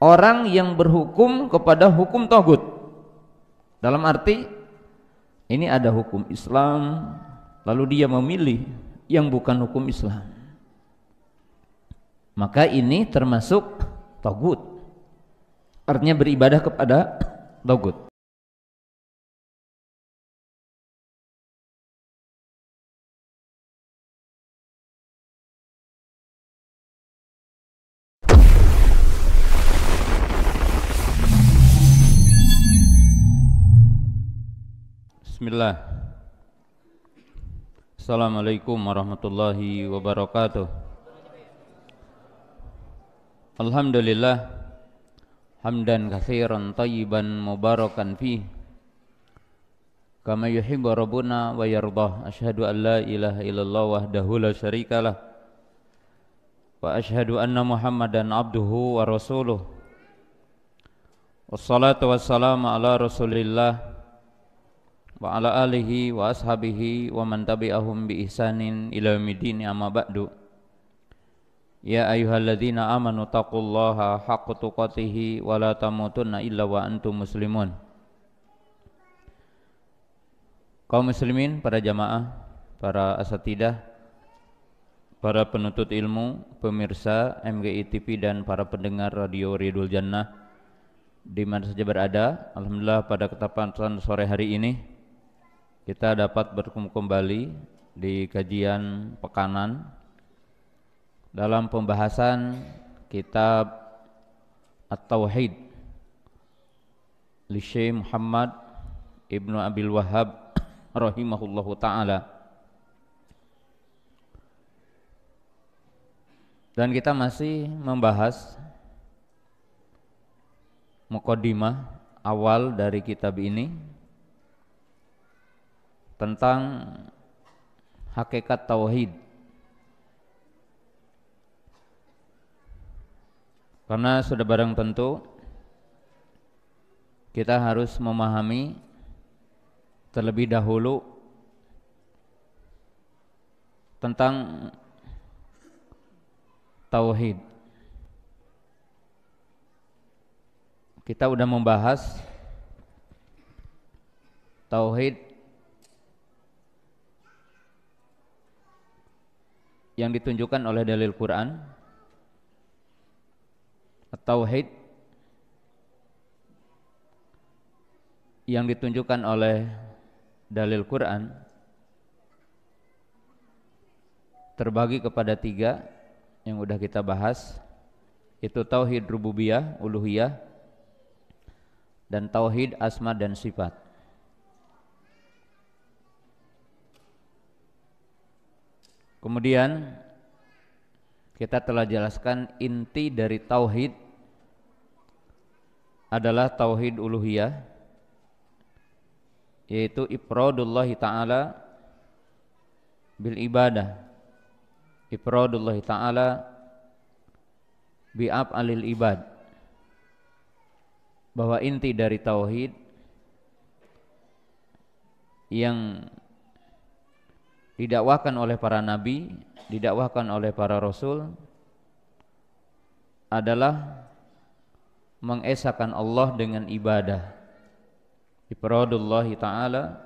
orang yang berhukum kepada hukum tagut. Dalam arti ini ada hukum Islam, lalu dia memilih yang bukan hukum Islam, maka ini termasuk tagut. Artinya beribadah kepada tagut. Bismillah. Assalamualaikum warahmatullahi wabarakatuh. Alhamdulillah hamdan katsiran thayyiban mubarakan fi kama yuhibbu rabbuna wa yardah. Asyhadu an la ilaha illallah wahdahu la syarikalah wa asyhadu anna Muhammadan abduhu wa rasuluh. Wassalatu wassalamu ala Rasulillah wa ala alihi wa ashabihi wa man tabi'ahum bi ihsanin ila yaumiddin, amma ba'du. Ya ayyuhalladzina amanu taqullaha haqqa tuqatih wa la tamutunna illa wa antum muslimun. Kaum muslimin, para jamaah, para asatidah, para penuntut ilmu, pemirsa MGI TV dan para pendengar Radio Ridul Jannah di mana saja berada, alhamdulillah pada kesempatan sore hari ini kita dapat berkumpul kembali di kajian pekanan dalam pembahasan kitab At-Tauhid li Syekh Muhammad Ibnu Abil Wahhab rahimahullahu ta'ala. Dan kita masih membahas muqaddimah awal dari kitab ini tentang hakikat tauhid. Karena sudah barang tentu kita harus memahami terlebih dahulu tentang tauhid. Kita sudah membahas tauhid yang ditunjukkan oleh dalil Quran, At-Tauhid yang ditunjukkan oleh dalil Quran terbagi kepada 3 yang sudah kita bahas, itu tauhid rububiyah, uluhiyah, dan tauhid asma dan sifat. Kemudian kita telah jelaskan inti dari tauhid adalah tauhid uluhiyah, yaitu ifradullahi ta'ala bil ibadah, ifradullahi ta'ala bi af'alil ibad. Bahwa inti dari tauhid yang didakwahkan oleh para nabi, didakwahkan oleh para rasul adalah mengesahkan Allah dengan ibadah. Ifradullahi ta'ala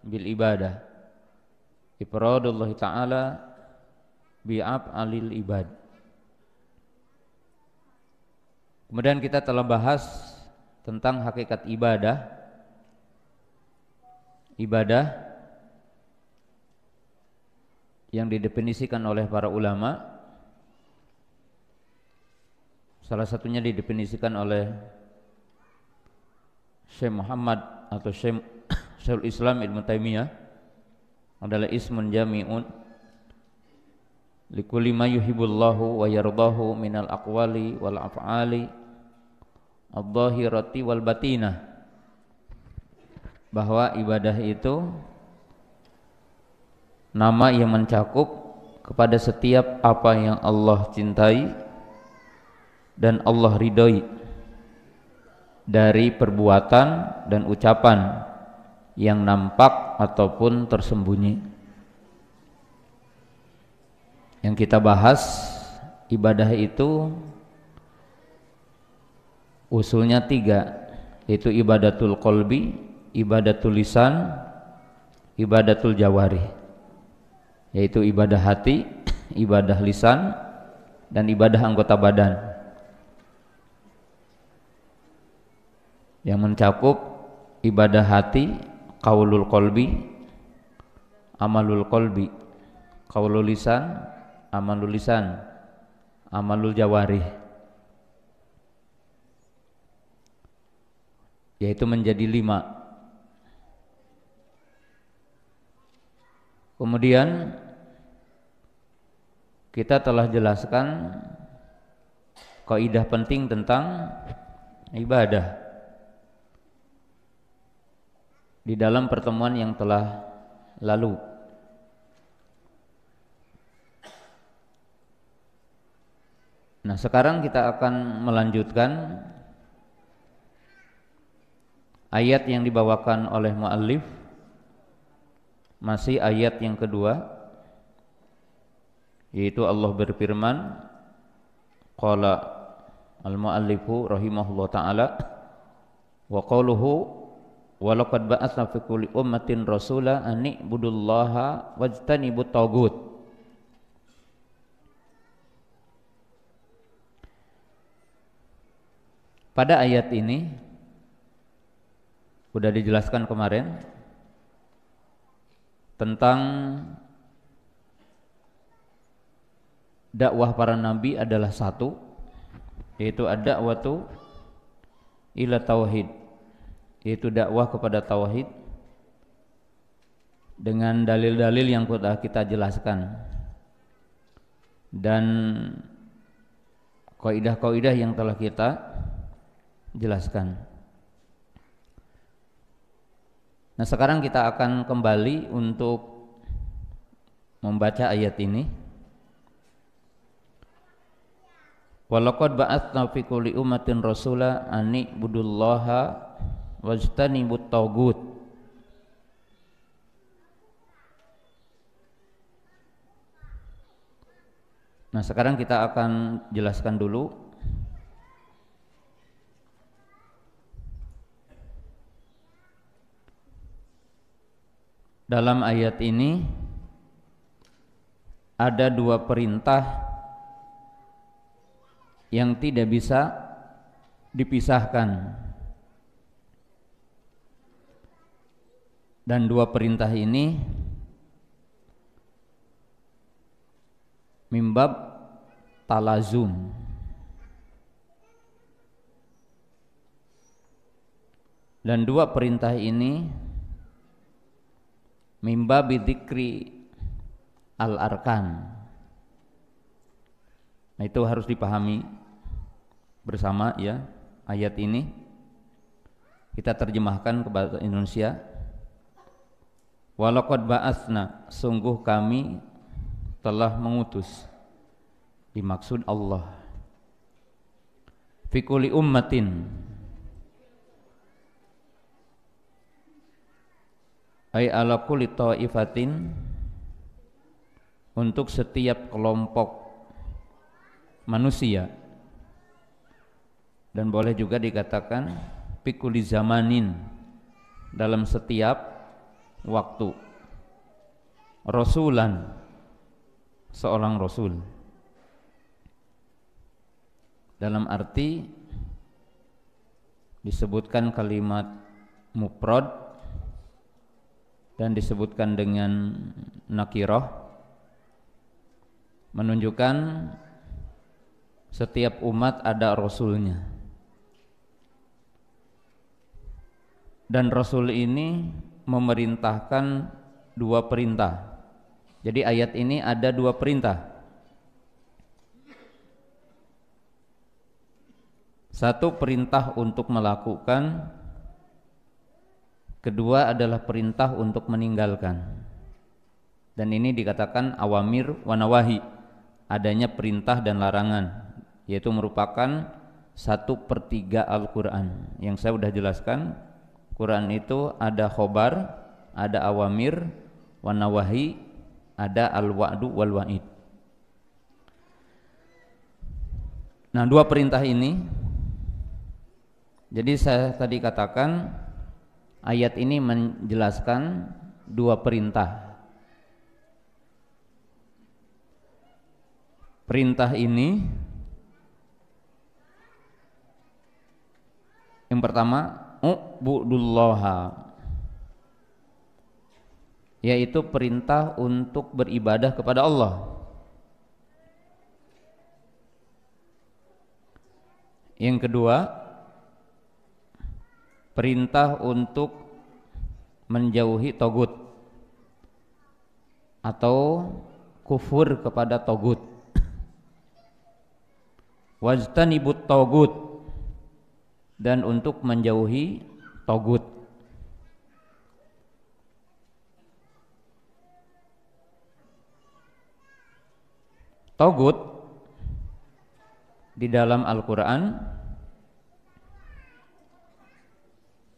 bil ibadah, ifradullahi ta'ala bi af'alil ibad. Kemudian kita telah bahas tentang hakikat ibadah. Ibadah yang didefinisikan oleh para ulama, salah satunya didefinisikan oleh Syekh Muhammad atau Syekhul Islam Ibnu Taimiyah, adalah ismun jami'un likulli ma yuhibbullahu wa yardahu minal aqwali wal af'ali adh-dhahirati wal batinah. Bahwa ibadah itu nama yang mencakup kepada setiap apa yang Allah cintai dan Allah ridhoi dari perbuatan dan ucapan yang nampak ataupun tersembunyi. Yang kita bahas, ibadah itu usulnya 3, yaitu ibadatul qalbi, ibadatul lisan, ibadatul jawarih, yaitu ibadah hati, ibadah lisan, dan ibadah anggota badan, yang mencakup ibadah hati, qaulul qalbi, amalul qalbi, qaulul lisan, amalul lisan, amalul jawarih, yaitu menjadi 5. Kemudian kita telah jelaskan kaidah penting tentang ibadah di dalam pertemuan yang telah lalu. Nah, sekarang kita akan melanjutkan ayat yang dibawakan oleh muallif, masih ayat yang kedua, yaitu Allah berfirman, qala al-muallifu rahimahullah ta'ala, wa qawluhu wa laqad ba'atsna fi kulli ummatin rasula an i'budullaha wajtanibut taghut. Pada ayat ini sudah dijelaskan kemarin tentang dakwah para nabi adalah satu, yaitu ad-da'watu ila tauhid, yaitu dakwah kepada tauhid dengan dalil-dalil yang sudah kita jelaskan dan kaidah-kaidah yang telah kita jelaskan. Nah, sekarang kita akan kembali untuk membaca ayat ini. Walaqad ba'atsna fi kulli ummatin rasula an i'budullaha wajtanibut taghut. Nah, sekarang kita akan jelaskan dulu dalam ayat ini ada 2 perintah yang tidak bisa dipisahkan, dan 2 perintah ini mimbab talazum, dan 2 perintah ini mimba bidzikri al-arkan. Nah, itu harus dipahami bersama ya. Ayat ini kita terjemahkan ke bahasa Indonesia. Walaqad ba'atsna, sungguh kami telah mengutus, dimaksud Allah, fi kulli ummatin, ay ala kulli ta'ifatin, untuk setiap kelompok manusia, dan boleh juga dikatakan fi kulli zamanin, dalam setiap waktu, rasulan, seorang rasul, dalam arti disebutkan kalimat mufrad dan disebutkan dengan nakirah, menunjukkan setiap umat ada rasulnya, dan rasul ini memerintahkan 2 perintah. Jadi ayat ini ada 2 perintah. Satu, perintah untuk melakukan, kedua adalah perintah untuk meninggalkan. Dan ini dikatakan awamir wa nawahi, adanya perintah dan larangan, yaitu merupakan 1/3 Al-Quran. Yang saya sudah jelaskan, Quran itu ada khobar, ada awamir wa nawahi, ada al-wa'du wal wa'id. Nah, 2 perintah ini Jadi saya tadi katakan ayat ini menjelaskan dua perintah. Perintah ini yang pertama u'budullaha, yaitu perintah untuk beribadah kepada Allah. Yang kedua, perintah untuk menjauhi togut atau kufur kepada togut. Wajtanibut togut, dan untuk menjauhi togut. Togut di dalam Al-Quran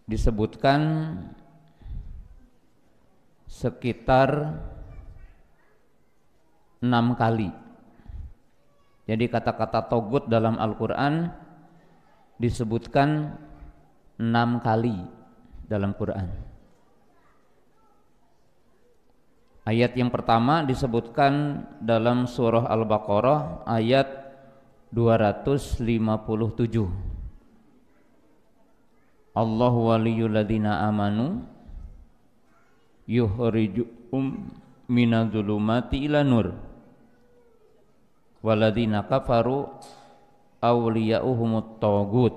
disebutkan sekitar 6 kali. Jadi kata-kata togut dalam Al-Quran disebutkan 6 kali dalam Quran. Ayat yang pertama disebutkan dalam surah Al-Baqarah ayat 257. Allahu waliyul ladzina amanu yukhrijuhum minadz-dzulumati ila nur walladzina kafaru awliya'uhumut tagut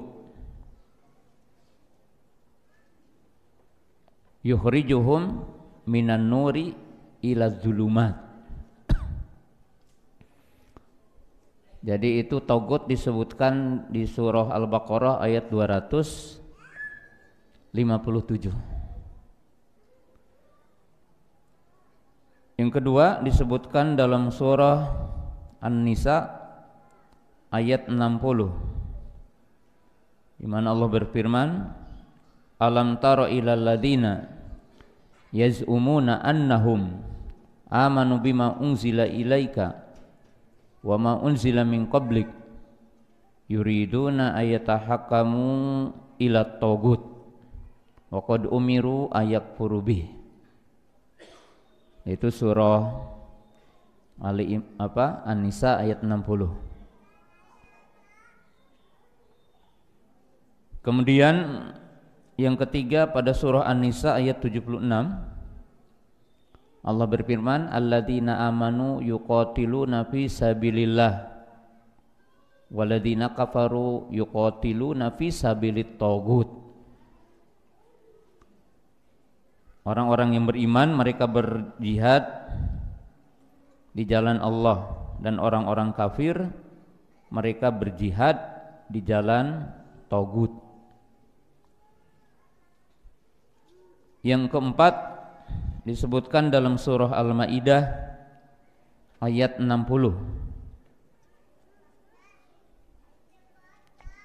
yukhrijuhum minan nuri ila dzulumat. Jadi itu tagut disebutkan di surah Al-Baqarah ayat 257. Yang kedua disebutkan dalam surah An-Nisa ayat 60, di mana Allah berfirman, alam tara ilal ladzina yaz'umuna annahum amanu bima unzila ilaika wa ma unzila min qablik yuriduna ayatahakamu ila tagut wa qad umiru ayakfuru bih. Itu surah An-Nisa ayat 60. Kemudian yang ketiga pada surah An-Nisa ayat 76, Allah berfirman, alladzina amanu yuqatiluna fi sabilillah walladzina kafaru yuqatiluna fi sabilit tagut. Orang-orang yang beriman mereka berjihad di jalan Allah, dan orang-orang kafir mereka berjihad di jalan tagut. Yang keempat disebutkan dalam surah Al-Maidah ayat 60.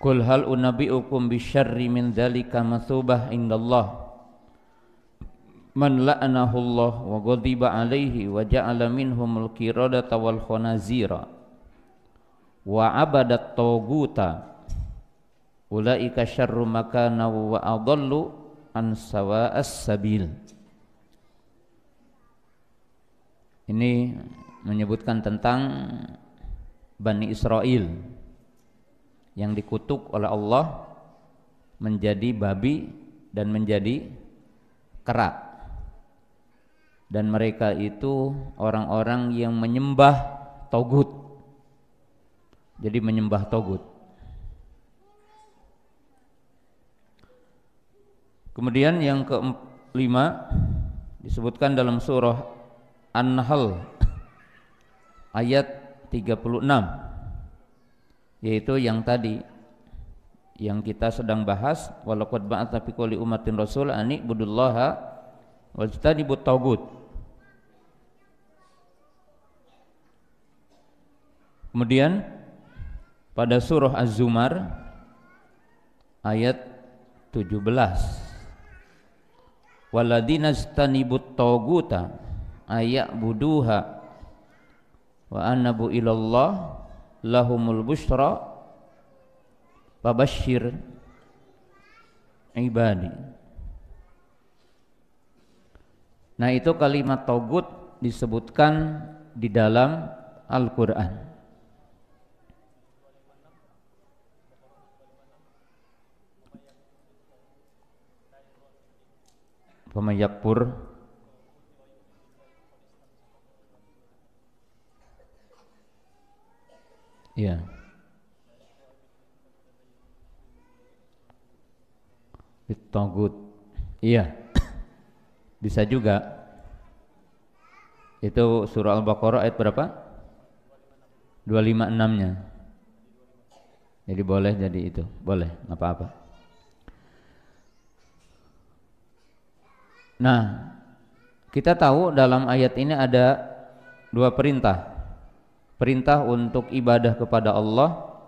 Qul hal unabbi'ukum bisyarri min dzalika matsubah indallah man la'anahu Allah wa ghadiba alaihi wa ja'ala minhumul qiradata wal khanazira wa abadat taguta ulaika syarru makana wa adallu an sawa'as sabil. Ini menyebutkan tentang Bani Israel yang dikutuk oleh Allah menjadi babi dan menjadi kera. Dan mereka itu orang-orang yang menyembah togut. Jadi menyembah togut. Kemudian yang kelima disebutkan dalam surah An-Nahl ayat 36, yaitu yang tadi yang kita sedang bahas, walaqad ba'atna fi kulli ummatin rasul an ibudullaha wajtanibut tagut. Kemudian pada surah Az-Zumar ayat 17, waladina stanibut taguta aya'buduha wa anabu ilallah lahumul busyra fabashshir ibadi. Nah, itu kalimat togut disebutkan di dalam Al-Qur'an. Pemayakpur ya. Togut. Iya. Bisa juga. Itu surah Al-Baqarah ayat berapa? 256-nya. Jadi boleh jadi itu. Boleh, enggak apa-apa. Nah, kita tahu dalam ayat ini ada dua perintah. Perintah untuk ibadah kepada Allah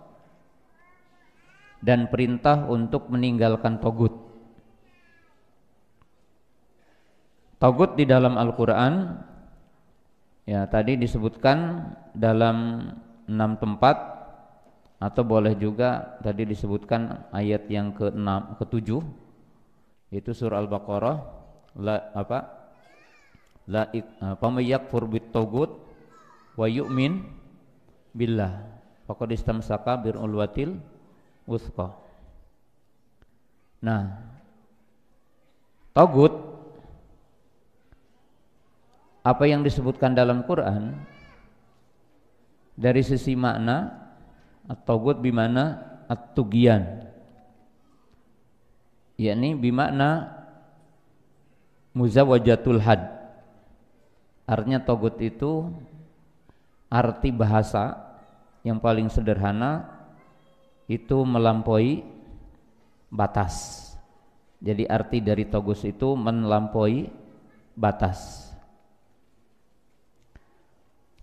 dan perintah untuk meninggalkan togut. Togut di dalam Al-Quran ya tadi disebutkan dalam 6 tempat, atau boleh juga tadi disebutkan ayat yang ke-6 ke-7 itu surah Al-Baqarah faman yakfur bit togut wa yu'min billah faqad istamsaka bil urwatil wuthqa. Nah, togut apa yang disebutkan dalam Quran dari sisi makna at-togut bimana at-tughyan, yakni bimakna muzawajatul had. Artinya togut itu arti bahasa yang paling sederhana itu melampaui batas. Jadi arti dari togut itu melampaui batas.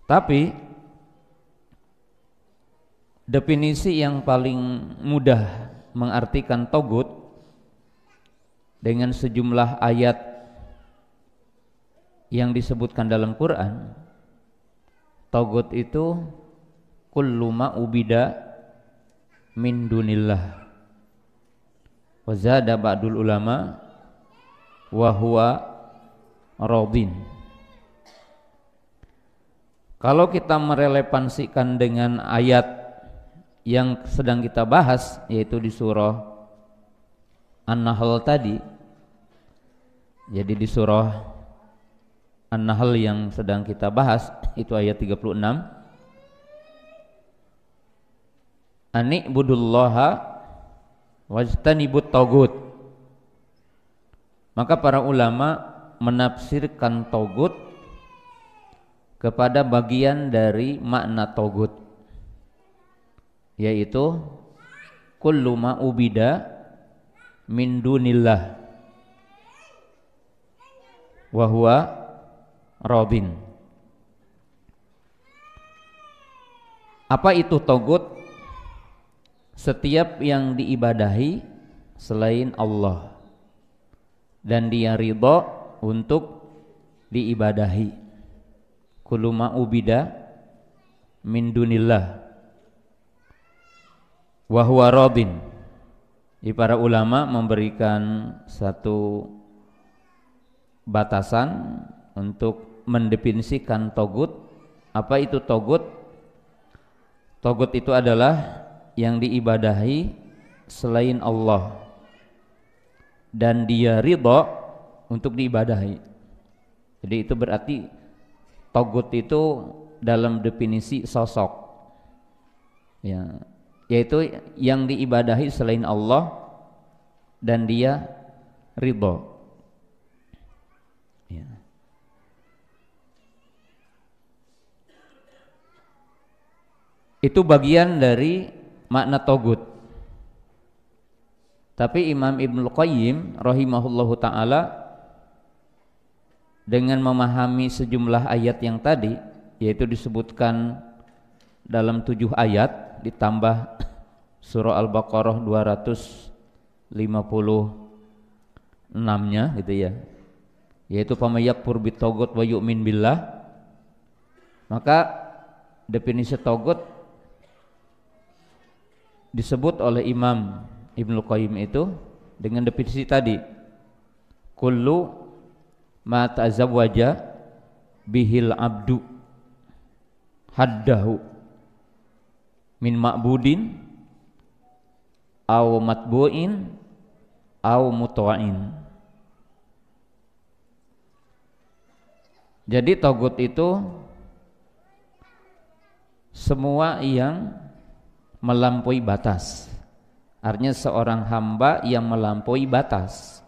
Tapi definisi yang paling mudah mengartikan togut dengan sejumlah ayat yang disebutkan dalam Quran, togut itu kullu ma ubida min dunillah. Wa zada ba'dul ulama wa huwa radin. Kalau kita merelevansikan dengan ayat yang sedang kita bahas, yaitu di surah An-Nahl tadi, jadi di surah An-Nahl yang sedang kita bahas itu ayat 36, ani'budullaha wajtanibut togut. Maka para ulama menafsirkan togut kepada bagian dari makna togut, yaitu kullu ma ubida min dunillah wa huwa radin. Apa itu togut? Setiap yang diibadahi selain Allah dan dia ridha untuk diibadahi. Kullu ma ubida min dunillah wa huwa radin. Para ulama memberikan satu batasan untuk mendefinisikan togut. Apa itu togut? Togut itu adalah yang diibadahi selain Allah dan dia ridha untuk diibadahi. Jadi itu berarti togut itu dalam definisi sosok, ya, yaitu yang diibadahi selain Allah dan dia ridha. Ya. Itu bagian dari makna togut. Tapi Imam Ibnul Qayyim rahimahullahu ta'ala dengan memahami sejumlah ayat yang tadi, yaitu disebutkan dalam 7 ayat ditambah surah Al-Baqarah 256-nya gitu ya, yaitu famayakfur bitogut wa yu'min billah. Maka definisi togut disebut oleh Imam Ibnul Qayyim itu dengan definisi tadi. Kullu ma tazawwaja bihil abdu haddahu min ma'budin aw matbu'in aw muta'in. Jadi togut itu semua yang melampaui batas. Artinya seorang hamba yang melampaui batas.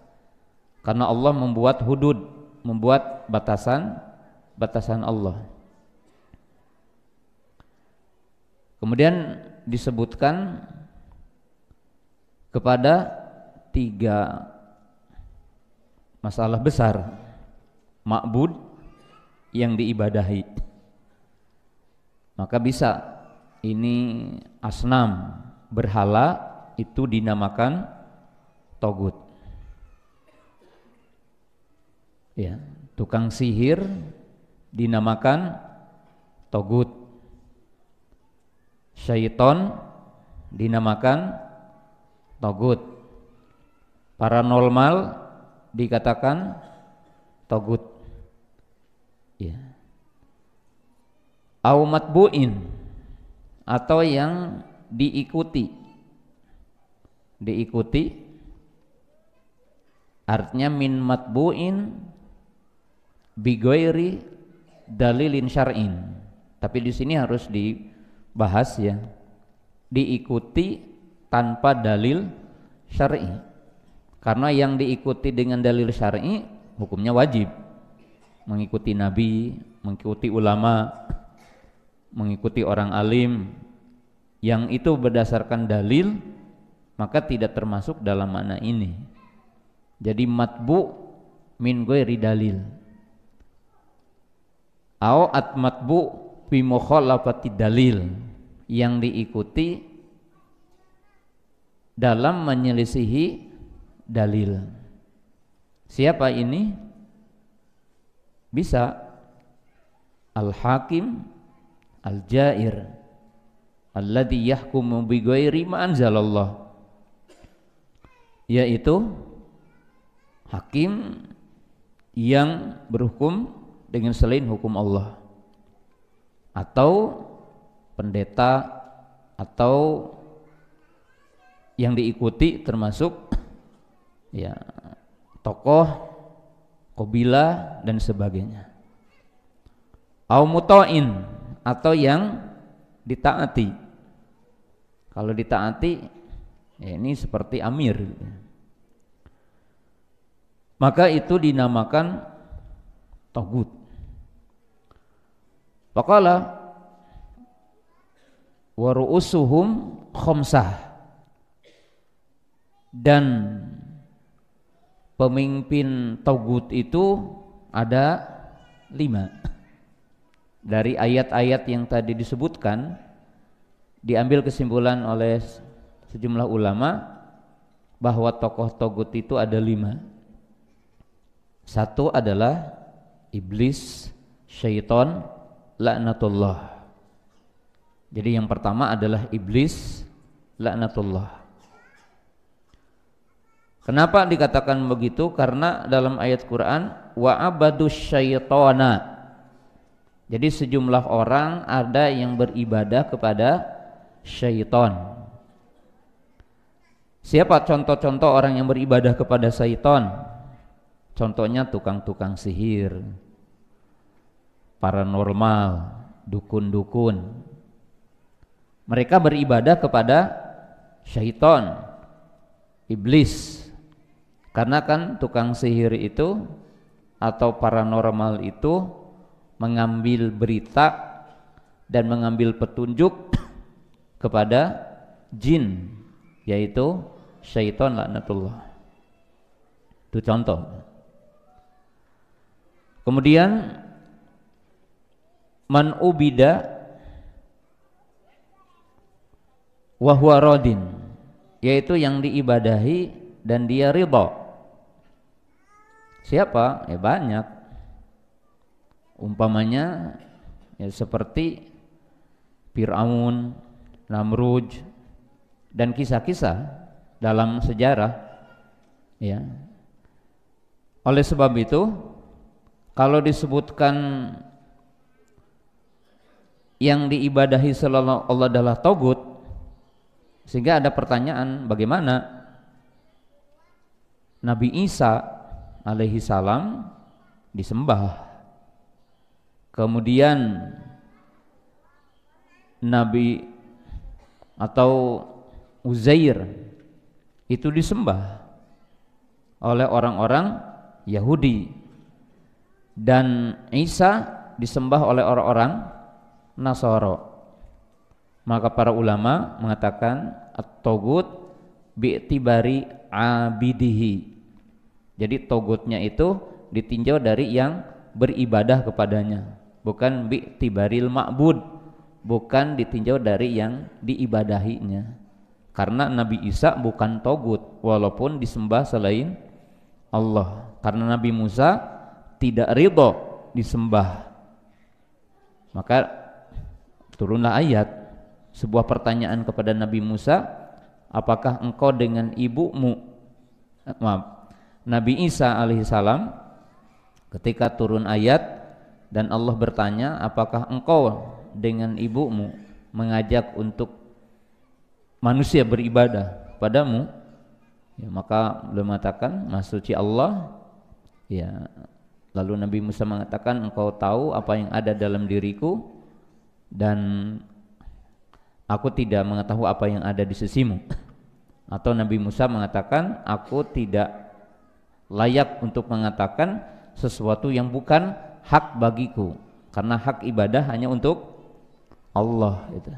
Karena Allah membuat hudud, membuat batasan Allah. Kemudian disebutkan kepada 3 masalah besar ma'bud yang diibadahi. Maka bisa ini asnam, berhala, itu dinamakan togut. Ya, tukang sihir dinamakan togut. Syaiton dinamakan togut. Paranormal dikatakan togut. Ya. Au matbu'in, atau yang diikuti. Artinya min matbu'in bighairi dalilin syar'in. Tapi di sini harus dibahas ya. Diikuti tanpa dalil syar'i. Karena yang diikuti dengan dalil syar'i hukumnya wajib. Mengikuti nabi, mengikuti ulama, mengikuti orang alim, yang itu berdasarkan dalil, maka tidak termasuk dalam makna ini. Jadi matbu min ghairi dalil. Au at matbu bi mukhalafati dalil, yang diikuti dalam menyelisihi dalil. Siapa ini? Bisa al-hakim al-jair alladzi yahkumu bi ghairi ma anzalallah, yaitu hakim yang berhukum dengan selain hukum Allah, atau pendeta, atau yang diikuti termasuk ya tokoh, qabilah dan sebagainya. Au muta'in, atau yang ditaati. Kalau ditaati ya ini seperti amir, maka itu dinamakan togut. Faqala wa ru'usuhum khamsah, dan pemimpin togut itu ada 5. Dari ayat-ayat yang tadi disebutkan diambil kesimpulan oleh sejumlah ulama bahwa tokoh togut itu ada 5. Satu adalah iblis, syaiton, laknatullah. Jadi yang pertama adalah iblis, laknatullah. Kenapa dikatakan begitu? Karena dalam ayat Quran wa abadus syaitona. Jadi sejumlah orang ada yang beribadah kepada syaiton. Siapa contoh-contoh orang yang beribadah kepada syaiton? Contohnya tukang-tukang sihir, paranormal, dukun-dukun. Mereka beribadah kepada syaiton, iblis. Karena kan tukang sihir itu atau paranormal itu mengambil berita dan mengambil petunjuk kepada jin, yaitu syaiton laknatullah. Itu contoh. Kemudian man ubida wa huwa radin, yaitu yang diibadahi dan dia ridha. Siapa? Ya banyak. Umpamanya ya seperti Fir'aun, Namrud, dan kisah-kisah dalam sejarah Ya. Oleh sebab itu, kalau disebutkan yang diibadahi selain Allah adalah togut, sehingga ada pertanyaan, bagaimana Nabi Isa alaihi salam disembah, kemudian Nabi atau Uzair itu disembah oleh orang-orang Yahudi, dan Isa disembah oleh orang-orang Nasara. Maka para ulama mengatakan at-togut bi'tibari abidihi. Jadi togutnya itu ditinjau dari yang beribadah kepadanya, bukan bi'tibaril ma'bud, bukan ditinjau dari yang diibadahinya. Karena Nabi Isa bukan togut walaupun disembah selain Allah, karena Nabi Musa tidak ridho disembah. Maka turunlah ayat, sebuah pertanyaan kepada Nabi Musa, apakah engkau dengan ibumu, Nabi Isa alaihissalam, ketika turun ayat dan Allah bertanya, apakah engkau dengan ibumu mengajak untuk manusia beribadah padamu, ya, maka beliau mengatakan, Maha Suci Allah. Ya, lalu Nabi Musa mengatakan, engkau tahu apa yang ada dalam diriku dan aku tidak mengetahui apa yang ada di sisimu. Atau Nabi Musa mengatakan, aku tidak layak untuk mengatakan sesuatu yang bukan hak bagiku, karena hak ibadah hanya untuk Allah. Itu.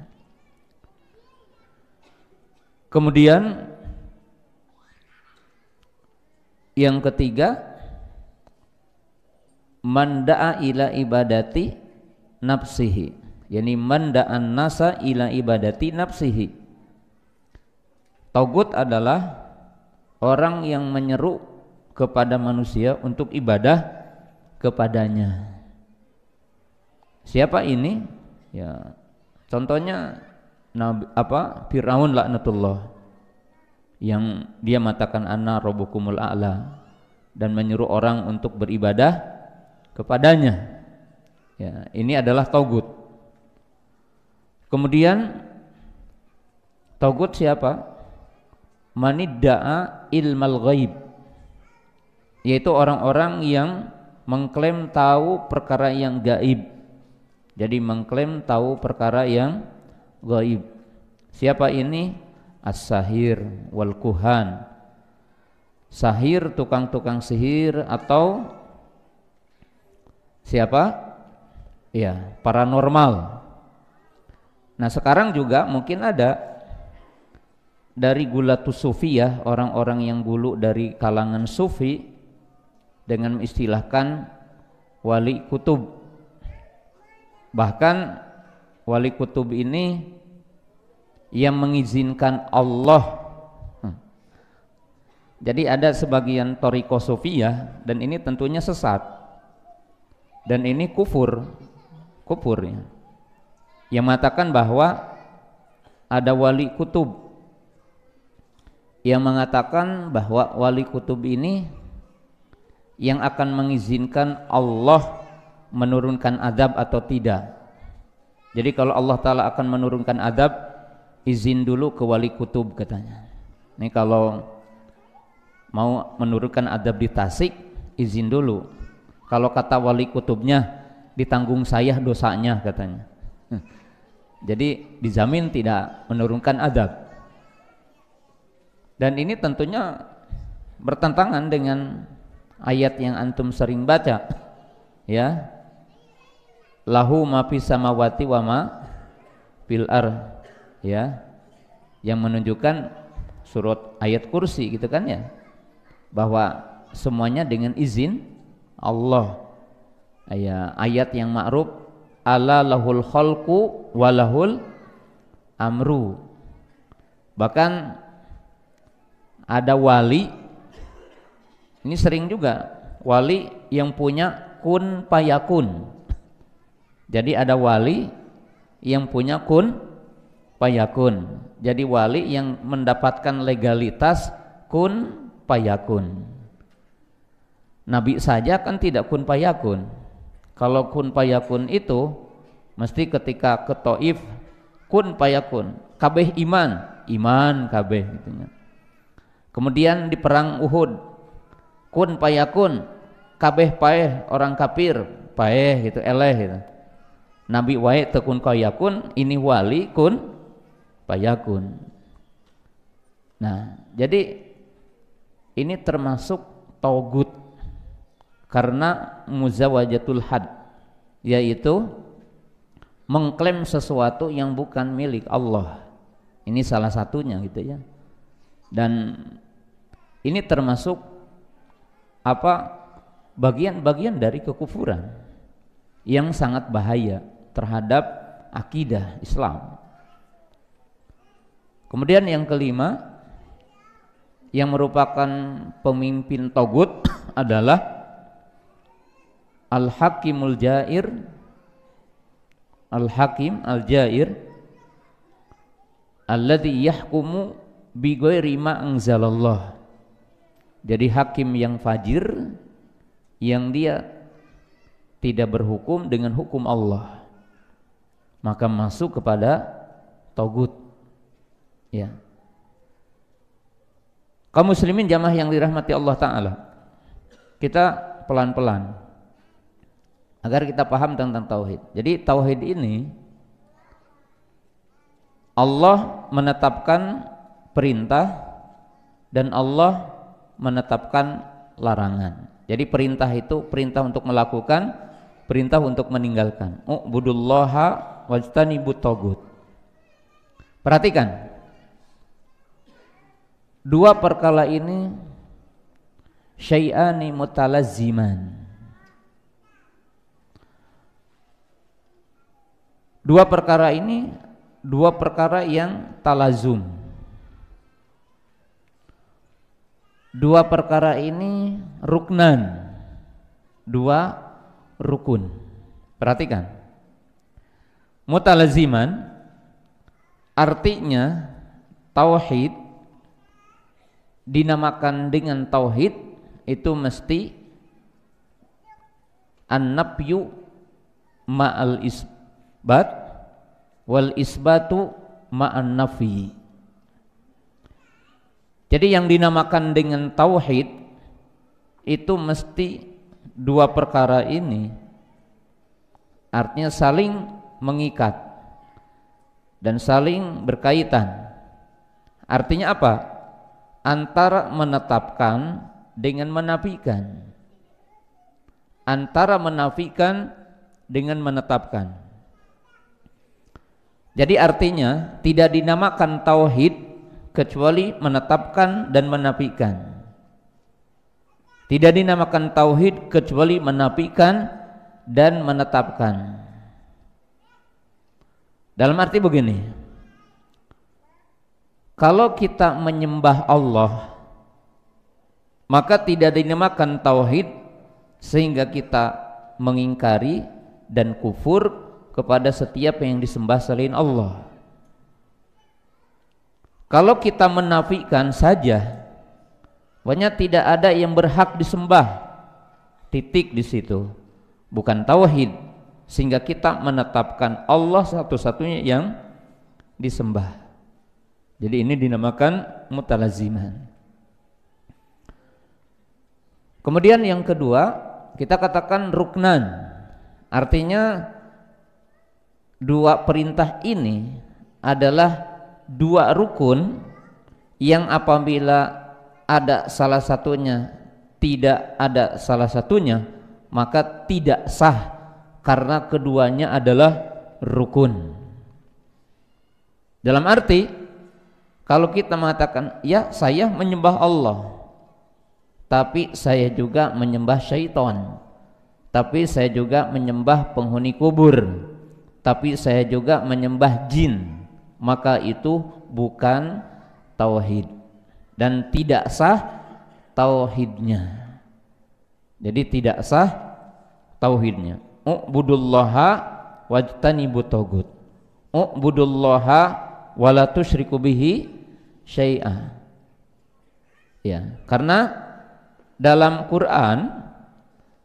Kemudian yang ketiga, man da'a ila ibadati nafsihi, yakni man da'an nasa ila ibadati nafsihi. Togut adalah orang yang menyeru kepada manusia untuk ibadah kepadanya. Siapa ini? Ya, contohnya Fir'aun laknatullah, yang dia mengatakan ana rabbukumul a'la dan menyuruh orang untuk beribadah kepadanya. Ya, ini adalah togut. Kemudian togut siapa? Manidda'a ilmal ghaib, yaitu orang-orang yang mengklaim tahu perkara yang gaib. Jadi mengklaim tahu perkara yang gaib. Siapa ini? As-sahir wal kuhan. Sahir, tukang-tukang sihir, atau siapa? Ya, paranormal. Nah, sekarang juga mungkin ada dari gulatus sufiyah, orang-orang yang gulu dari kalangan sufi, dengan mengistilahkan wali kutub. Bahkan wali kutub ini yang mengizinkan Allah. Jadi ada sebagian thariqah sufiyah, dan ini tentunya sesat, dan ini kufur ya, yang mengatakan bahwa ada wali kutub, yang mengatakan bahwa wali kutub ini yang akan mengizinkan Allah menurunkan adab atau tidak. Jadi kalau Allah Ta'ala akan menurunkan adab, izin dulu ke wali kutub katanya. Ini kalau mau menurunkan adab di Tasik, izin dulu. Kalau kata wali kutubnya, ditanggung saya dosanya katanya. Jadi dijamin tidak menurunkan adab. Dan ini tentunya bertentangan dengan ayat yang antum sering baca, ya, lahu ma fis samawati wa ma fil ar, ya, yang menunjukkan surat ayat kursi gitu kan ya, bahwa semuanya dengan izin Allah. Ayat yang ma'ruf, ala lahul khalqu wa lahul amru. Bahkan ada wali, ini sering juga, wali yang punya kun payakun. Jadi ada wali yang punya kun payakun. Jadi wali yang mendapatkan legalitas kun fayakun. Nabi saja kan tidak kun fayakun. Kalau kun fayakun itu mesti ketika ke Taif kun fayakun, kabeh iman, iman kabeh gitu nya. Kemudian di perang Uhud kun fayakun, kabeh paeh orang kafir, paeh gitu, eleh gitu. Nabi wae teu kun fayakun, ini wali kun fayakun. Nah, jadi ini termasuk taugut karena muzawajatul had, yaitu mengklaim sesuatu yang bukan milik Allah. Ini salah satunya gitu ya. Dan ini termasuk bagian-bagian dari kekufuran yang sangat bahaya terhadap akidah Islam. Kemudian yang kelima yang merupakan pemimpin togut adalah Al-Hakimul Jair, Al-Hakim Al-Jair alladzi yahkumu bi ghairi ma anzalallah. Jadi hakim yang fajir yang dia tidak berhukum dengan hukum Allah, maka masuk kepada togut. Ya. Kaum muslimin jamaah yang dirahmati Allah Ta'ala, kita pelan-pelan agar kita paham tentang tauhid. Jadi tauhid ini Allah menetapkan perintah dan Allah menetapkan larangan. Jadi perintah itu perintah untuk melakukan, perintah untuk meninggalkan. U'budullaha wajtanibut tagut. Perhatikan, dua perkara ini syai'ani mutalazziman. Dua perkara ini dua perkara yang talazum. Dua perkara ini ruknan, dua rukun. Perhatikan, mutalaziman artinya tauhid dinamakan dengan tauhid itu mesti an-nafyu ma'al isbat wal isbatu ma'an nafi. Jadi yang dinamakan dengan tauhid itu mesti dua perkara ini artinya saling mengikat dan saling berkaitan. Artinya apa? Antara menetapkan dengan menafikan, antara menafikan dengan menetapkan. Jadi artinya tidak dinamakan tauhid kecuali menetapkan dan menafikan. Tidak dinamakan tauhid kecuali menafikan dan menetapkan. Dalam arti begini, kalau kita menyembah Allah maka tidak dinamakan tauhid sehingga kita mengingkari dan kufur kepada setiap yang disembah selain Allah. Kalau kita menafikan saja, pokoknya tidak ada yang berhak disembah, titik di situ, bukan tauhid, sehingga kita menetapkan Allah satu-satunya yang disembah. Jadi ini dinamakan mutalaziman. Kemudian yang kedua kita katakan ruknan, artinya dua perintah ini adalah dua rukun yang apabila ada salah satunya, tidak ada salah satunya, maka tidak sah karena keduanya adalah rukun. Dalam arti kalau kita mengatakan ya saya menyembah Allah, tapi saya juga menyembah syaitan, tapi saya juga menyembah penghuni kubur, tapi saya juga menyembah jin, maka itu bukan tauhid dan tidak sah tauhidnya. Jadi tidak sah tauhidnya. U'budullaha wajtanibut tagut. U'budullaha wala tusyriku bihi syai'a. Ya, karena dalam Quran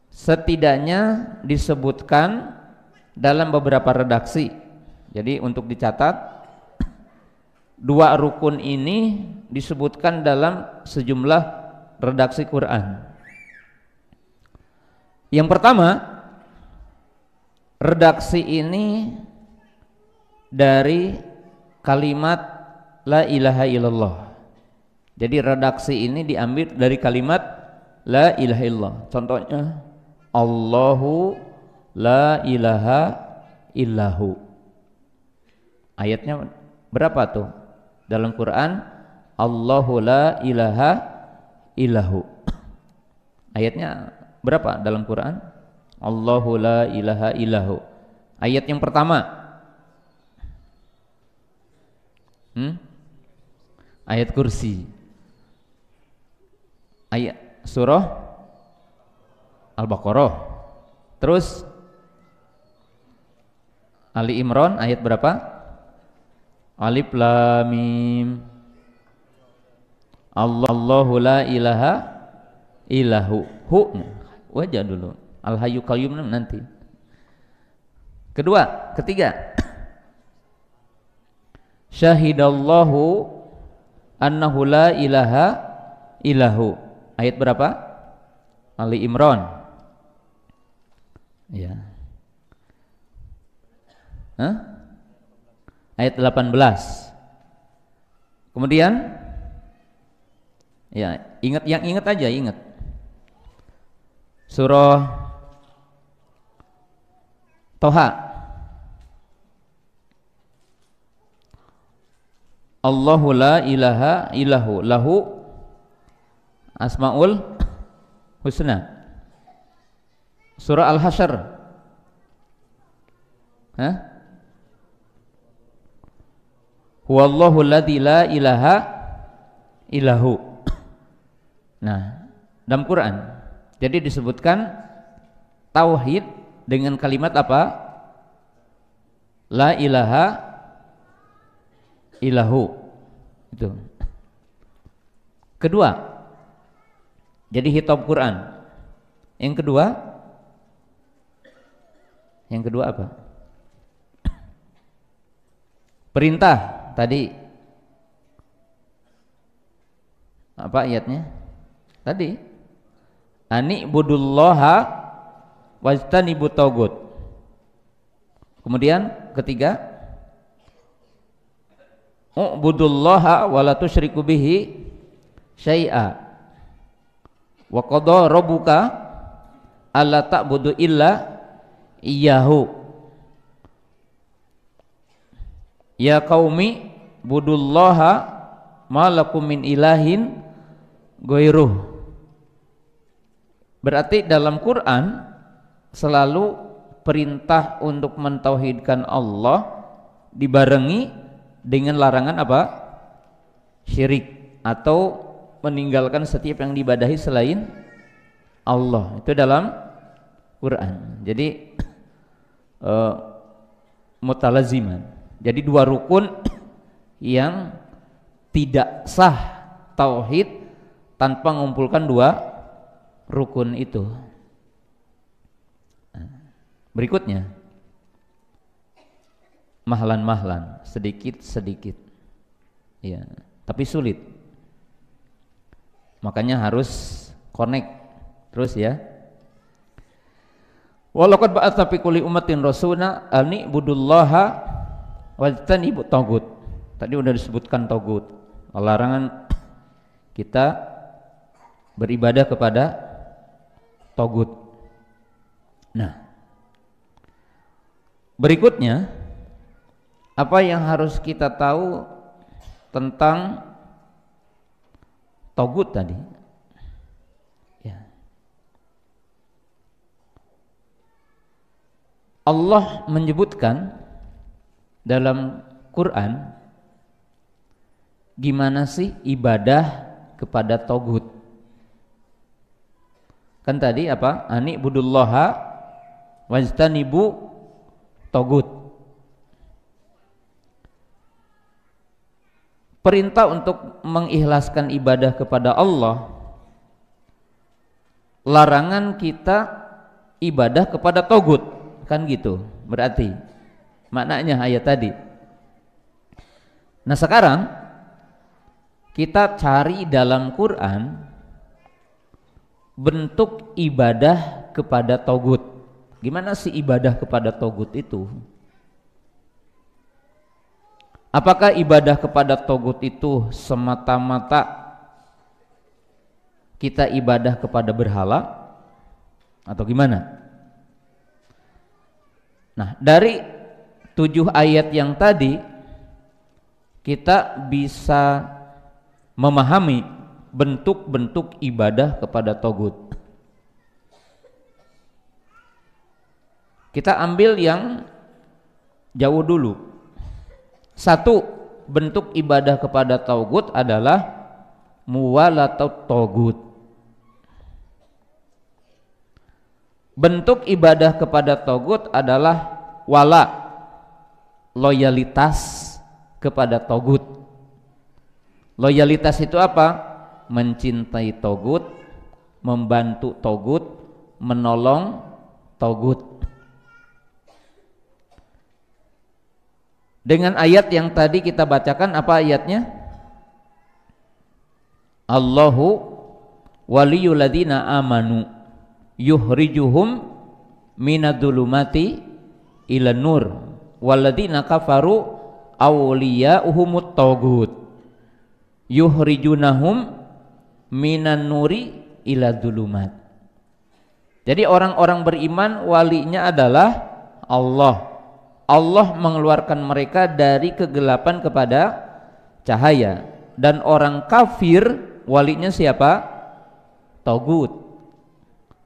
setidaknya disebutkan dalam beberapa redaksi. Jadi untuk dicatat, dua rukun ini disebutkan dalam sejumlah redaksi Quran. Yang pertama, redaksi ini dari kalimat la ilaha illallah. Jadi redaksi ini diambil dari kalimat la ilaha illallah. Contohnya Allahu la ilaha illahu. Ayatnya berapa tuh dalam Quran? Allahu la ilaha illahu. Ayatnya berapa dalam Quran? Allahu la ilaha illahu. Ayat yang pertama. Ayat kursi. Ayat surah Al-Baqarah. Terus Ali Imran ayat berapa? Alif Lam Mim. Allahu la ilaha illahu. Wajah dulu. Al Hayyu Qayyum nanti. Ketiga. Syahidallahu annahu la ilaha illahu. Ayat berapa? Ali Imran. Ya. Ayat 18. Kemudian ya, ingat aja. Surah Toha. Allahu la ilaha illahu lahu asmaul husna. Surah Al-Hasyr. Huwallahu alladzi la ilaha illahu. Nah, dalam Quran jadi disebutkan tauhid dengan kalimat apa? La ilaha illahu. Itu. Kedua, jadi khitab Quran. Yang kedua apa? Perintah tadi. Apa ayatnya? Tadi. Ani budullaha wajtanibut tagut. Kemudian ketiga, u'budullaha wa la tusyriku bihi syai'a. Wa qada rabbuka alla ta'budu illa iyyahu. Ya qaumi budullaha ma lakum min ilahin ghairuh. Berarti dalam Quran selalu perintah untuk mentauhidkan Allah dibarengi dengan larangan apa? Syirik atau meninggalkan setiap yang diibadahi selain Allah. Itu dalam Quran. Jadi mutalaziman. Jadi dua rukun yang tidak sah tauhid tanpa mengumpulkan dua rukun itu. Berikutnya mahlan sedikit, ya, tapi sulit. Makanya harus connect terus ya. Walaqad ba'atsa fi kulli ummatin rasulna an ibudullaha wajtanibut tagut. Tadi udah disebutkan tagut, larangan kita beribadah kepada tagut. Nah, berikutnya apa yang harus kita tahu tentang tagut tadi? Ya. Allah menyebutkan dalam Quran gimana sih ibadah kepada tagut. Kan tadi apa? Ani budullaha wajtanibu tagut. perintah untuk mengikhlaskan ibadah kepada Allah, larangan kita ibadah kepada togut, kan gitu berarti maknanya ayat tadi. Nah sekarang kita cari dalam Quran bentuk ibadah kepada togut. Gimana sih ibadah kepada togut itu? Apakah ibadah kepada togut itu semata-mata kita ibadah kepada berhala atau gimana? Nah, dari 7 ayat yang tadi kita bisa memahami bentuk-bentuk ibadah kepada togut. Kita ambil yang jauh dulu. Satu bentuk ibadah kepada togut adalah muwalatut togut. Bentuk ibadah kepada togut adalah wala, loyalitas kepada togut. Loyalitas itu apa? Mencintai togut, membantu togut, menolong togut. Dengan ayat yang tadi kita bacakan, apa ayatnya? Allahu waliyul ladzina amanu yukhrijuhum minadh-dhulumati ilan nur walladzina kafaru awliya'uhumut taghut yukhrijunahum minan nuri ila dhulumat. Jadi orang-orang beriman walinya adalah Allah. Allah mengeluarkan mereka dari kegelapan kepada cahaya. Dan orang kafir walinya siapa? Taghut.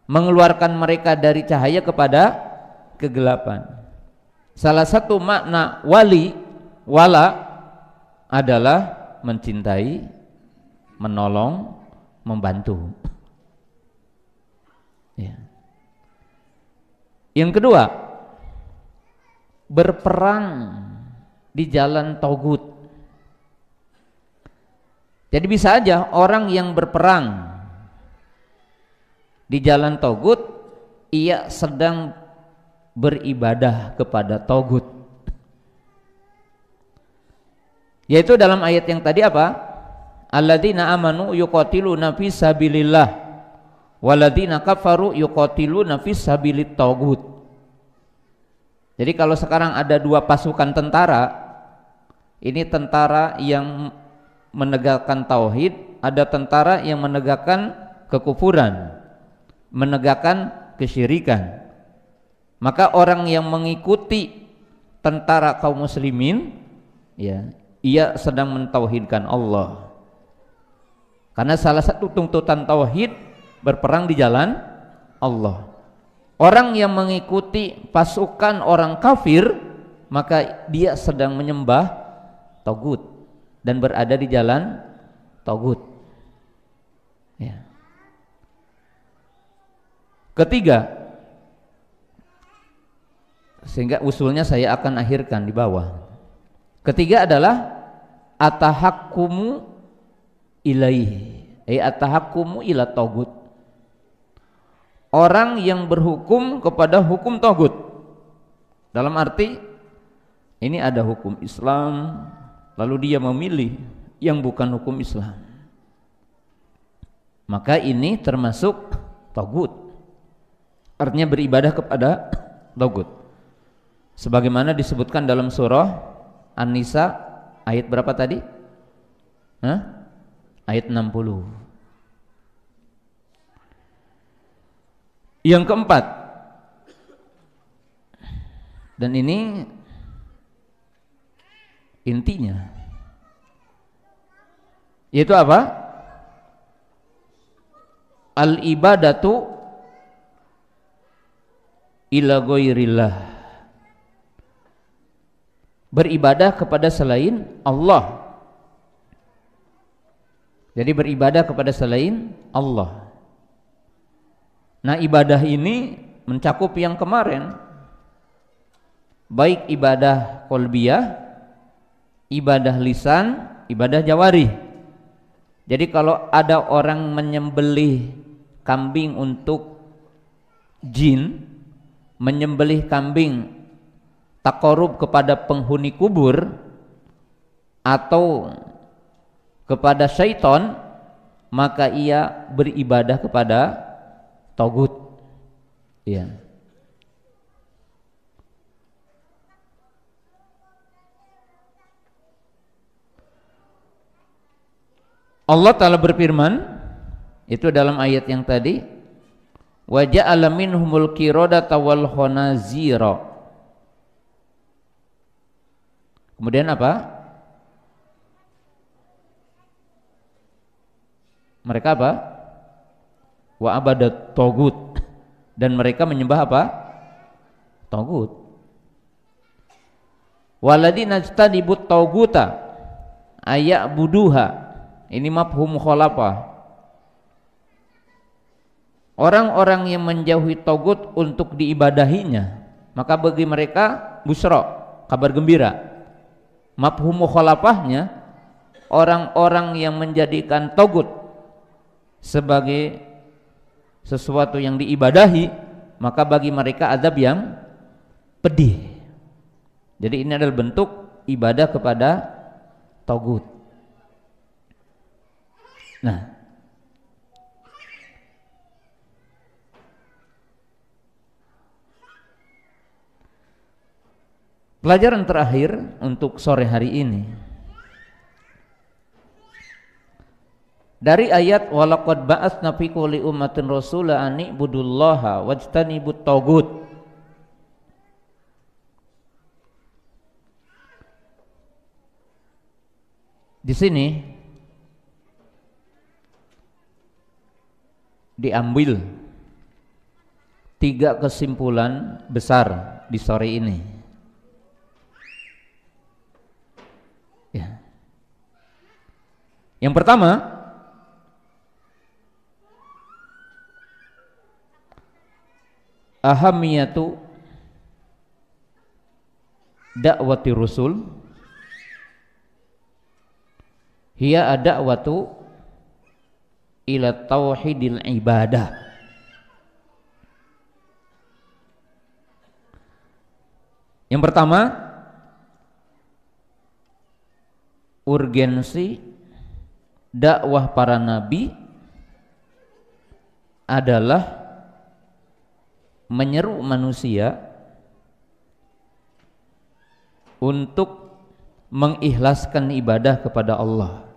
Mengeluarkan mereka dari cahaya kepada kegelapan. Salah satu makna wala adalah mencintai, menolong, membantu. Ya. Yang kedua, berperang di jalan taghut. Jadi bisa aja orang yang berperang di jalan taghut ia sedang beribadah kepada taghut. Yaitu dalam ayat yang tadi apa? Alladzina amanu yuqatiluna fi sabilillah walladzina kafaru yuqatiluna fi sabilit taghut. Jadi kalau sekarang ada 2 pasukan tentara, ini tentara yang menegakkan tauhid, ada tentara yang menegakkan kekufuran, menegakkan kesyirikan. Maka orang yang mengikuti tentara kaum muslimin, ya, ia sedang mentauhidkan Allah. Karena salah satu tuntutan tauhid berperang di jalan Allah. Orang yang mengikuti pasukan orang kafir, maka dia sedang menyembah taghut dan berada di jalan taghut. Ya. Ketiga, sehingga usulnya saya akan akhirkan di bawah. Ketiga adalah atahakkumu ilaihi, atahakkumu ila taghut. Orang yang berhukum kepada hukum taghut. Dalam arti ini ada hukum Islam, lalu dia memilih yang bukan hukum Islam. Maka ini termasuk taghut. Artinya beribadah kepada taghut. Sebagaimana disebutkan dalam surah An-Nisa ayat berapa tadi? Ayat 60. Yang keempat, dan ini intinya, yaitu apa? Al-ibadatu ila ghairillah, beribadah kepada selain Allah. Jadi beribadah kepada selain Allah. Nah, ibadah ini mencakup yang kemarin, baik ibadah qalbiyah, ibadah lisan, ibadah jawarih. Jadi kalau ada orang menyembelih kambing untuk jin, menyembelih kambing takorub kepada penghuni kubur atau kepada syaitan, maka ia beribadah kepada tagut. Ya. Allah Ta'ala berfirman, itu dalam ayat yang tadi, wa ja'ala minhumul qiradata wal khanazira. Kemudian apa? Mereka apa? Wa abadat tagut, dan mereka menyembah apa? Tagut. Waladina jtanibut taguta ayak buduha. Ini mafhum mukhalafah. Orang-orang yang menjauhi tagut untuk diibadahinya, maka bagi mereka busra, kabar gembira. Mafhum mukhalafahnya, orang-orang yang menjadikan tagut sebagai sesuatu yang diibadahi, maka bagi mereka azab yang pedih. Jadi ini adalah bentuk ibadah kepada tagut. Nah, pelajaran terakhir untuk sore hari ini dari ayat walaqad ba'atsna fi kulli ummatin rasula an ibudullaha wajtanibut tagut. Di sini diambil 3 kesimpulan besar di sore ini. Ya. Yang pertama, ahamiyatu da'wati rusul hiya da'watu ila tauhidil ibadah. Yang pertama, urgensi dakwah para nabi adalah menyeru manusia untuk mengikhlaskan ibadah kepada Allah,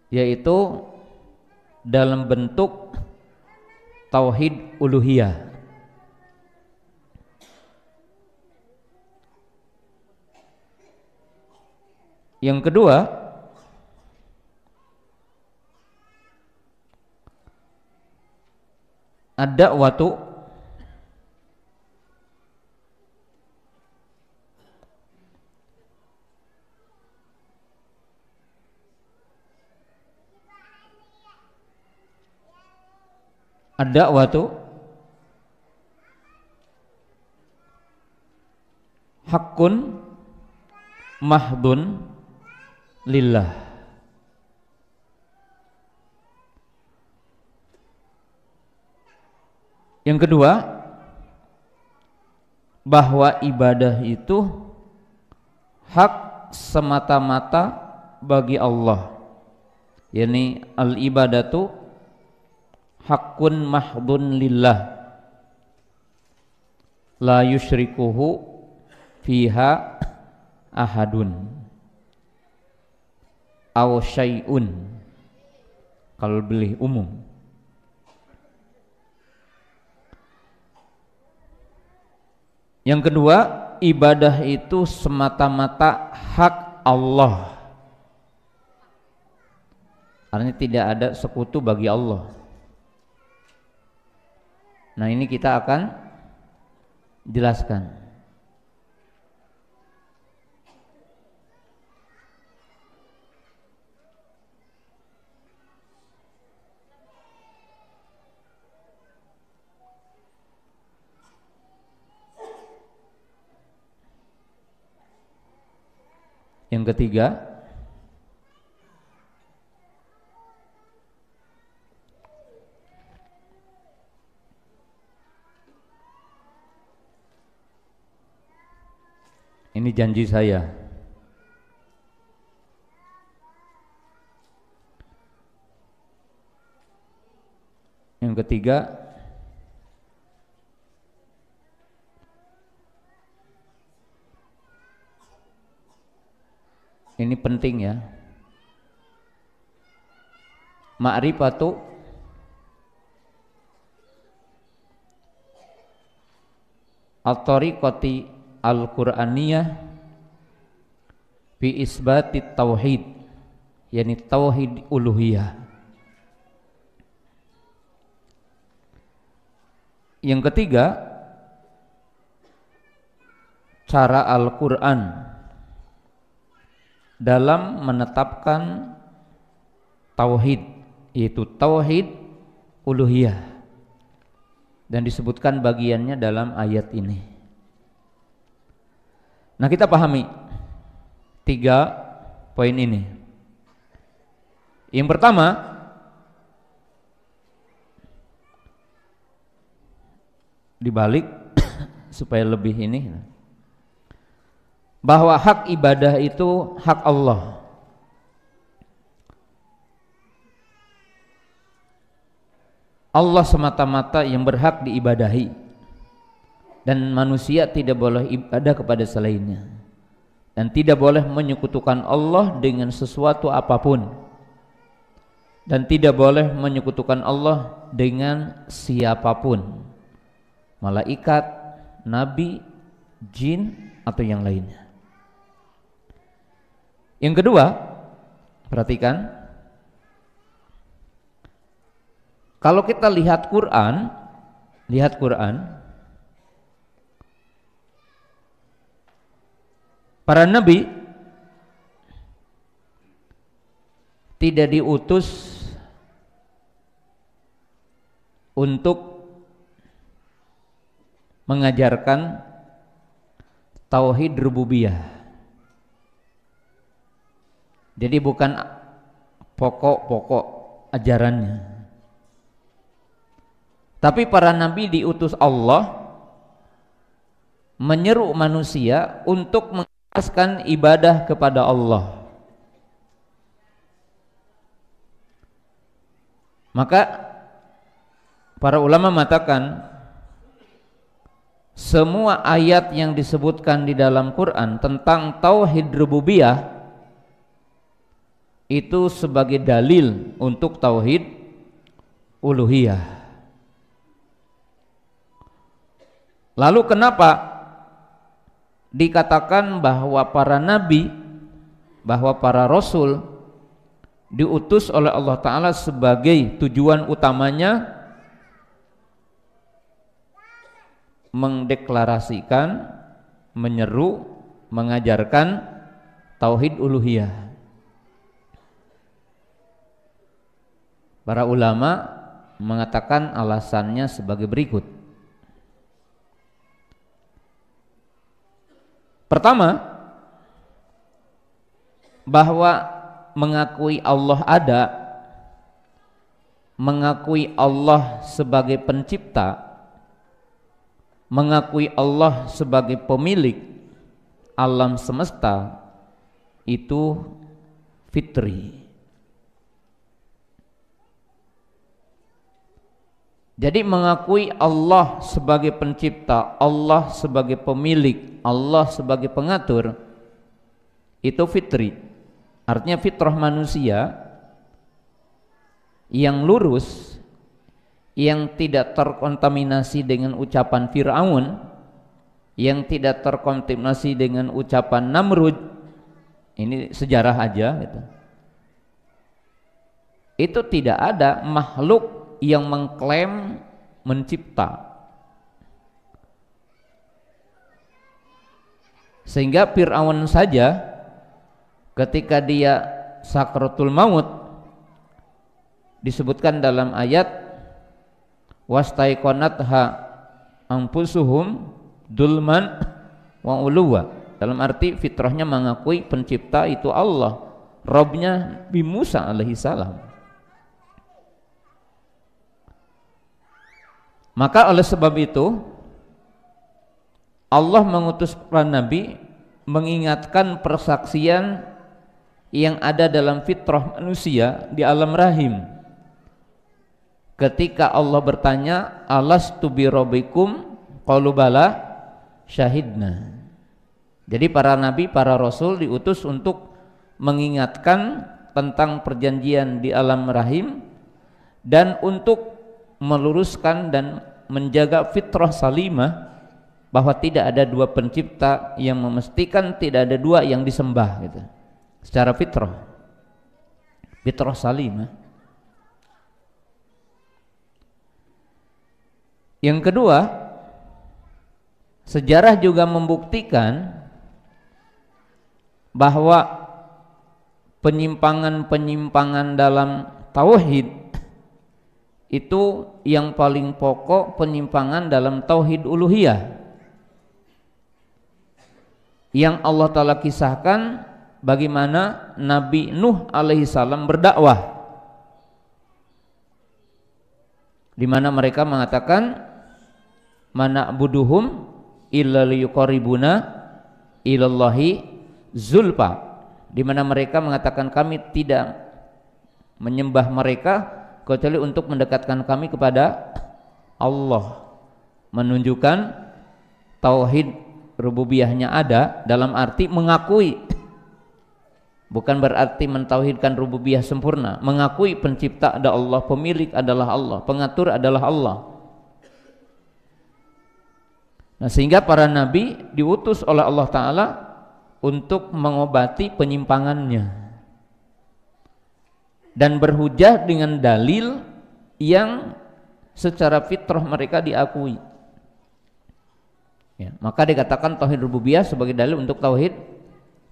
yaitu dalam bentuk tauhid uluhiyah. Yang kedua, ad-da'watu haqqun mahdun lillah. Yang kedua, bahwa ibadah itu hak semata-mata bagi Allah, yakni al-ibadatu haqqun mahdun lillah la yusyrikuhu fiha ahadun aw syai'un, kalau beli umum. Yang kedua, ibadah itu semata-mata hak Allah, artinya tidak ada sekutu bagi Allah. Nah, ini kita akan jelaskan. Yang ketiga, Ini janji saya. Yang ketiga, ini penting ya. Ma'rifatu at-tariqati al-Qur'aniyah bi isbati tauhid, yakni tauhid uluhiyah. Yang ketiga, cara Al-Qur'an dalam menetapkan tauhid, yaitu tauhid uluhiyah, dan disebutkan bagiannya dalam ayat ini. Nah, kita pahami 3 poin ini. Yang pertama, dibalik supaya lebih ini, bahwa hak ibadah itu hak Allah. Allah semata-mata yang berhak diibadahi, dan manusia tidak boleh ibadah kepada selainnya, dan tidak boleh menyekutukan Allah dengan sesuatu apapun, dan tidak boleh menyekutukan Allah dengan siapapun, malaikat, nabi, jin, atau yang lainnya. Yang kedua, perhatikan, kalau kita lihat Quran, para nabi tidak diutus untuk mengajarkan tauhid rububiyah. Jadi bukan pokok-pokok ajarannya. Tapi para nabi diutus Allah menyeru manusia untuk mengikhlaskan ibadah kepada Allah. Maka para ulama mengatakan semua ayat yang disebutkan di dalam Quran tentang tauhid rububiyah itu sebagai dalil untuk tauhid uluhiyah. Lalu kenapa dikatakan bahwa para nabi, bahwa para rasul diutus oleh Allah Ta'ala sebagai tujuan utamanya mendeklarasikan, menyeru, mengajarkan tauhid uluhiyah? Para ulama mengatakan alasannya sebagai berikut. Pertama, bahwa mengakui Allah ada, mengakui Allah sebagai pencipta, mengakui Allah sebagai pemilik alam semesta, itu fitri. Jadi mengakui Allah sebagai pencipta, Allah sebagai pemilik, Allah sebagai pengatur, itu fitri. Artinya fitrah manusia yang lurus, yang tidak terkontaminasi dengan ucapan Fir'aun, yang tidak terkontaminasi dengan ucapan Namrud. Ini sejarah aja gitu. Itu tidak ada makhluk yang mengklaim mencipta, sehingga Fir'aun saja ketika dia sakratul maut disebutkan dalam ayat wastaiqanatha anfusuhum dulman wa uluwa, dalam arti fitrahnya mengakui pencipta itu Allah, Robnya Nabi Musa alaihi salam. Maka oleh sebab itu Allah mengutus para nabi mengingatkan persaksian yang ada dalam fitrah manusia di alam rahim. Ketika Allah bertanya, alastu bi rabbikum, qalu bala, syahidna. Jadi para nabi, para rasul diutus untuk mengingatkan tentang perjanjian di alam rahim dan untuk meluruskan dan menjaga fitrah salimah, bahwa tidak ada dua pencipta, yang memastikan tidak ada dua yang disembah gitu. Secara fitrah salimah. Yang kedua, sejarah juga membuktikan bahwa penyimpangan-penyimpangan dalam tauhid itu yang paling pokok penyimpangan dalam tauhid uluhiyah, yang Allah Ta'ala kisahkan bagaimana Nabi Nuh alaihissalam berdakwah, di mana mereka mengatakan mana buduhum illa liyuqarribuna ilallahi zulfa, di mana mereka mengatakan kami tidak menyembah mereka kecuali untuk mendekatkan kami kepada Allah, menunjukkan tauhid rububiyahnya ada dalam arti mengakui, bukan berarti mentauhidkan rububiyah sempurna, mengakui pencipta ada Allah, pemilik adalah Allah, pengatur adalah Allah. Nah, sehingga para nabi diutus oleh Allah Ta'ala untuk mengobati penyimpangannya dan berhujah dengan dalil yang secara fitrah mereka diakui. Ya, maka dikatakan tauhid rububiyah sebagai dalil untuk tauhid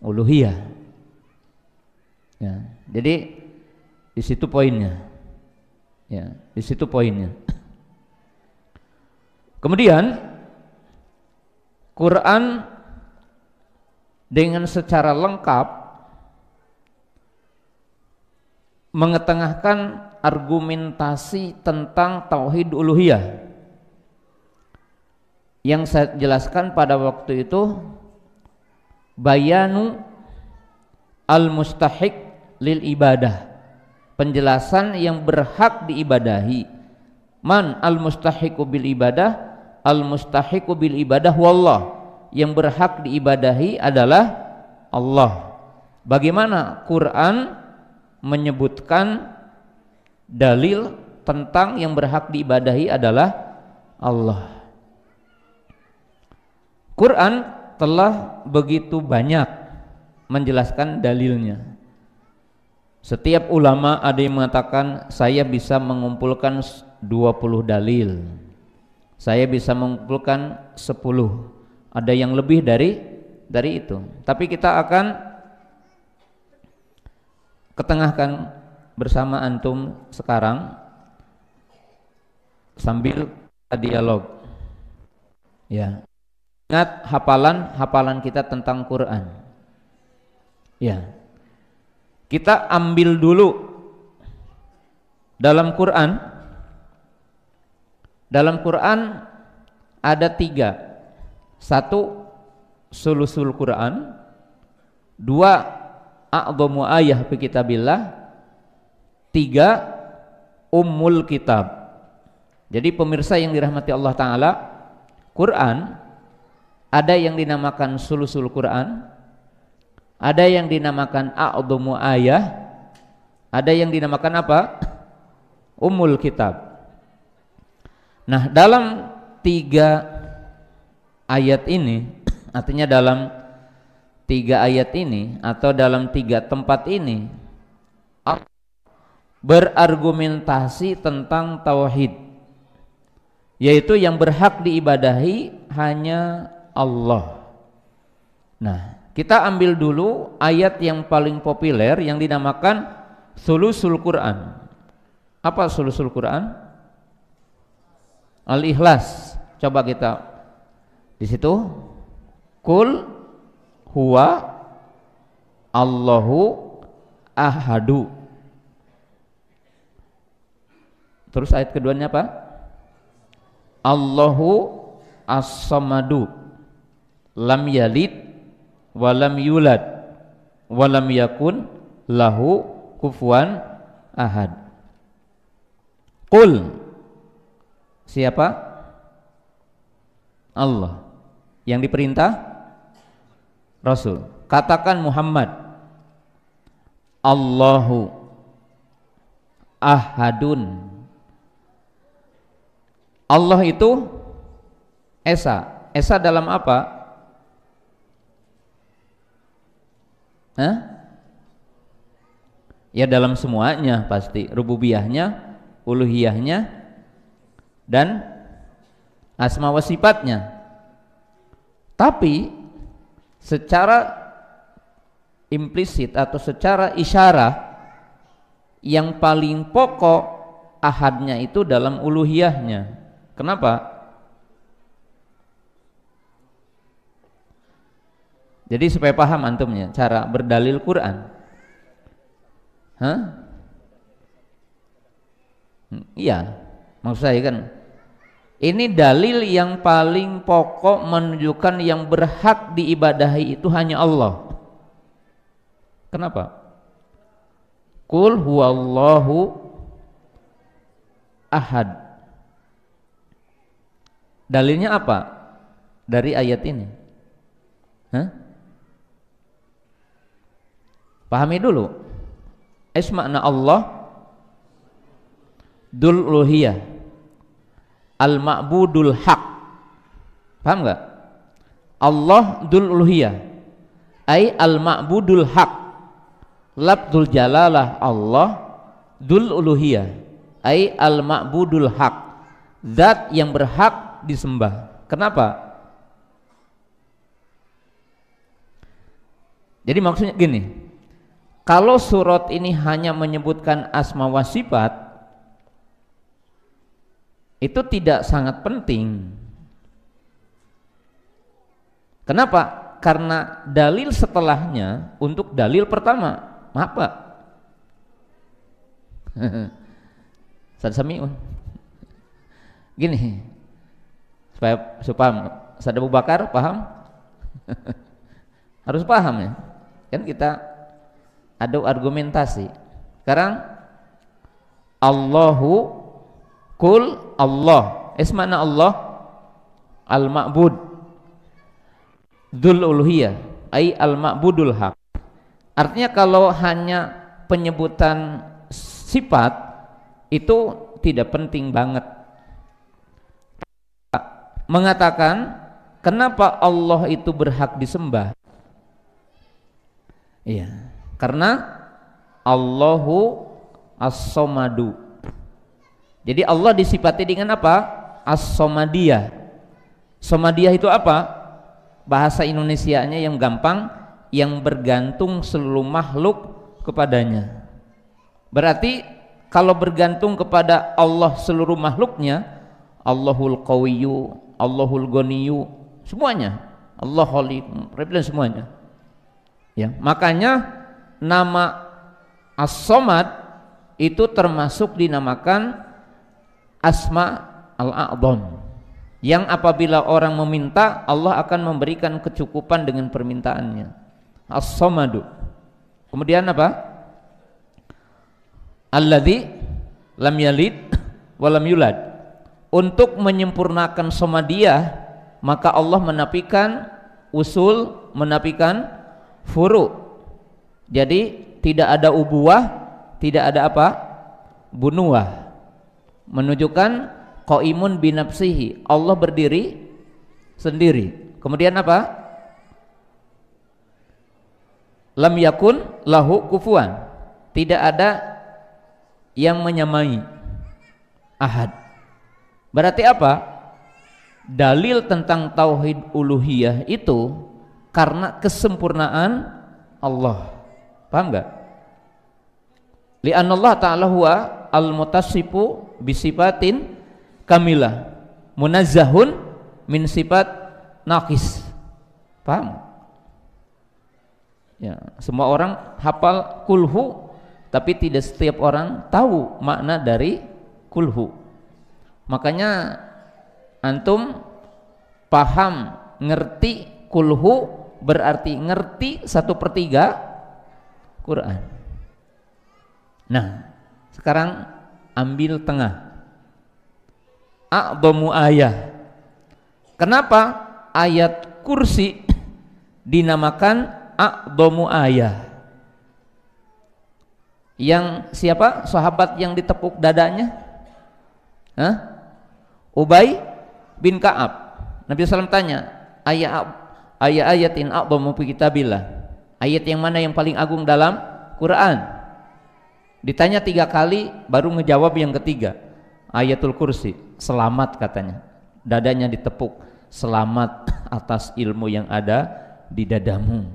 uluhiyah. Ya, jadi di situ poinnya. Ya, di situ poinnya. Kemudian Quran dengan secara lengkap mengetengahkan argumentasi tentang tauhid uluhiyah. Yang saya jelaskan pada waktu itu bayanu al-mustahiq lil ibadah, penjelasan yang berhak diibadahi. Man al-mustahiqu bil ibadah, al-mustahiqu bil ibadah wallah, yang berhak diibadahi adalah Allah. Bagaimana Quran menyebutkan dalil tentang yang berhak diibadahi adalah Allah. Quran telah begitu banyak menjelaskan dalilnya. Setiap ulama ada yang mengatakan saya bisa mengumpulkan 20 dalil, saya bisa mengumpulkan 10, ada yang lebih dari itu. Tapi kita akan ketengahkan bersama antum sekarang sambil dialog. Ya. Ingat hafalan kita tentang Quran. Ya. Kita ambil dulu dalam Quran. Dalam Quran ada 3. 1 sulusul Quran, 2 a'dhamu ayah fi kitabillah, 3 ummul kitab. Jadi pemirsa yang dirahmati Allah Ta'ala, Quran ada yang dinamakan sulusul Quran, ada yang dinamakan a'dhamu ayah, ada yang dinamakan apa? Ummul kitab. Nah, dalam 3 ayat ini, artinya dalam 3 ayat ini atau dalam 3 tempat ini berargumentasi tentang tauhid, yaitu yang berhak diibadahi hanya Allah. Nah, kita ambil dulu ayat yang paling populer yang dinamakan sulusul Quran. Apa sulusul Quran? Al-Ikhlas. Coba kita di situ. Qul huwa Allahu ahadu. Terus ayat keduanya apa? Allahu as-samadu, lam yalid walam yulad walam yakun lahu kufuwan ahad. Qul, siapa? Allah. Yang diperintah Rasul. Katakan Muhammad, Allahu ahadun. Allah itu esa. Esa dalam apa? Ya dalam semuanya pasti, rububiyahnya, uluhiyahnya, dan asma wa sifatnya. Tapi secara implisit atau secara isyarah, yang paling pokok ahadnya itu dalam uluhiyahnya. Kenapa? Jadi supaya paham antumnya cara berdalil Quran. Iya, maksud saya kan ini dalil yang paling pokok menunjukkan yang berhak diibadahi itu hanya Allah. Kenapa? Qul huwallahu ahad. Dalilnya apa? Dari ayat ini. Pahami dulu. Makna Allah dul uluhiyah, al-ma'budul haq. Paham enggak? Allah dul uluhiyah, ai al-ma'budul haq. Labdul jalalah Allah, dul uluhiyah, ai al-ma'budul haq. Zat yang berhak disembah. Kenapa? Jadi maksudnya gini, kalau surat ini hanya menyebutkan asma wa sifat, itu tidak sangat penting. Kenapa? Karena dalil setelahnya untuk dalil pertama, maaf Pak. Sami'un. Gini, supaya Ustaz Abu Bakar paham? Harus paham ya. Kan kita ada argumentasi. Sekarang Allahu, Qul Allah. Mana Allah? Al-Ma'bud Dzul uluhiyah, ai al-ma'budul haq. Artinya kalau hanya penyebutan sifat itu tidak penting banget. Mengatakan kenapa Allah itu berhak disembah? Iya, karena Allahu as-somadu. Jadi Allah disifati dengan apa? As-somadiyah. Somadiyah itu apa? Bahasa Indonesianya yang gampang, yang bergantung seluruh makhluk kepadanya. Berarti kalau bergantung kepada Allah seluruh makhluknya, Allahul Qawiyyu, Allahul Ghaniyyu, semuanya, Allah Khaliq, dan semuanya. Ya, makanya nama As-Somad itu termasuk dinamakan Asma Al-A'dham, yang apabila orang meminta Allah akan memberikan kecukupan dengan permintaannya. As-Somadu. Kemudian apa? Alladzi lam yalid wa lam yulad. Untuk menyempurnakan somadiyah, maka Allah menafikan usul, menafikan furu. Jadi tidak ada ubuwah, tidak ada apa? Bunuwah. Menunjukkan qaimun binafsihi, Allah berdiri sendiri. Kemudian apa? Lam yakun lahu kufuwan, tidak ada yang menyamai ahad. Berarti apa? Dalil tentang tauhid uluhiyah itu karena kesempurnaan Allah. Paham enggak? Li'anna Allah ta'ala huwa al-mutassifu bisifatin kamilah munazzahun min sifat naqis. Paham? Ya, semua orang hafal kulhu, tapi tidak setiap orang tahu makna dari kulhu. Makanya antum paham, ngerti kulhu berarti ngerti 1/3 Quran. Nah, sekarang ambil tengah. A'dhamu ayah. Kenapa ayat kursi dinamakan a'dhamu ayah? Yang siapa sahabat yang ditepuk dadanya? Ubay bin Ka'ab. Nabi SAW tanya, ayatin a'dhamu fi kitabillah. Ayat yang mana yang paling agung dalam Quran? Ditanya 3 kali baru ngejawab yang ketiga, ayatul kursi. Selamat katanya, dadanya ditepuk, selamat atas ilmu yang ada di dadamu,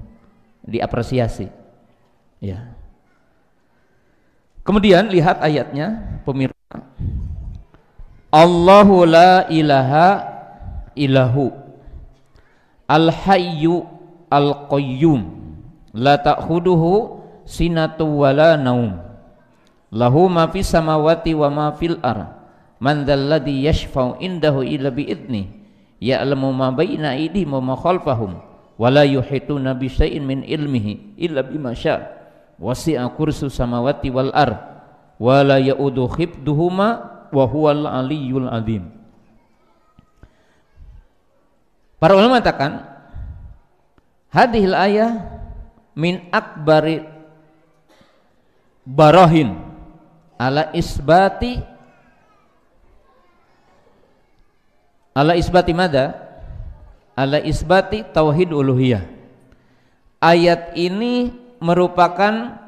diapresiasi. Ya. Kemudian lihat ayatnya pemirsa. Allahu la ilaha illahu al-hayyu al-qayyum la ta'khuduhu sinatu wala naum lahu ma fis samawati wa ma fil ardh man dzalladzi yashfa'u indahu illa bi idzni ya'lamu ma baina aydihim wa ma khalfahum wa la yuhituna bi syai'in min ilmihi illa bima syaa wasi'a kursu samawati wal ardh wa la ya'udu khifduhuma wa huwal aliyyul azim. Para ulama mengatakan hadhil ayah min akbari barahin ala isbati mada? Ala isbati tauhid uluhiyah. Ayat ini merupakan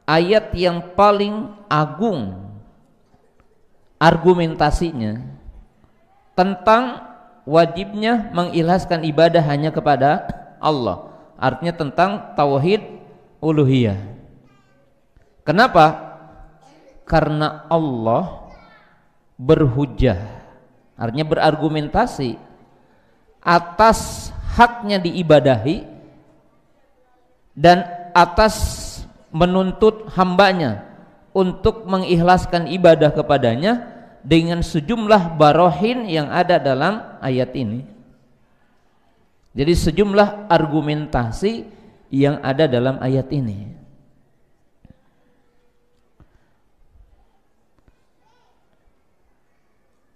ayat yang paling agung argumentasinya tentang wajibnya mengikhlaskan ibadah hanya kepada Allah. Artinya tentang tauhid uluhiyah. Kenapa? Karena Allah berhujjah, artinya berargumentasi atas haknya diibadahi dan atas menuntut hambanya untuk mengikhlaskan ibadah kepadanya dengan sejumlah barohin yang ada dalam ayat ini. Jadi sejumlah argumentasi yang ada dalam ayat ini.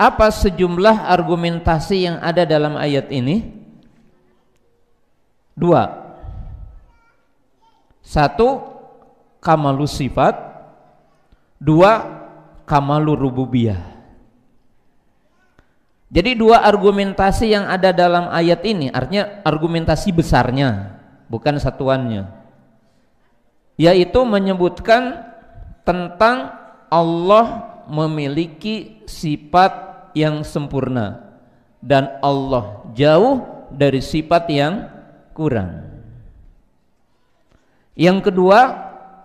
Apa sejumlah argumentasi yang ada dalam ayat ini? 2. 1, kamalus sifat. 2, kamalur rububiyah. Jadi 2 argumentasi yang ada dalam ayat ini, artinya argumentasi besarnya, bukan satuannya, yaitu menyebutkan tentang Allah memiliki sifat yang sempurna dan Allah jauh dari sifat yang kurang. Yang kedua,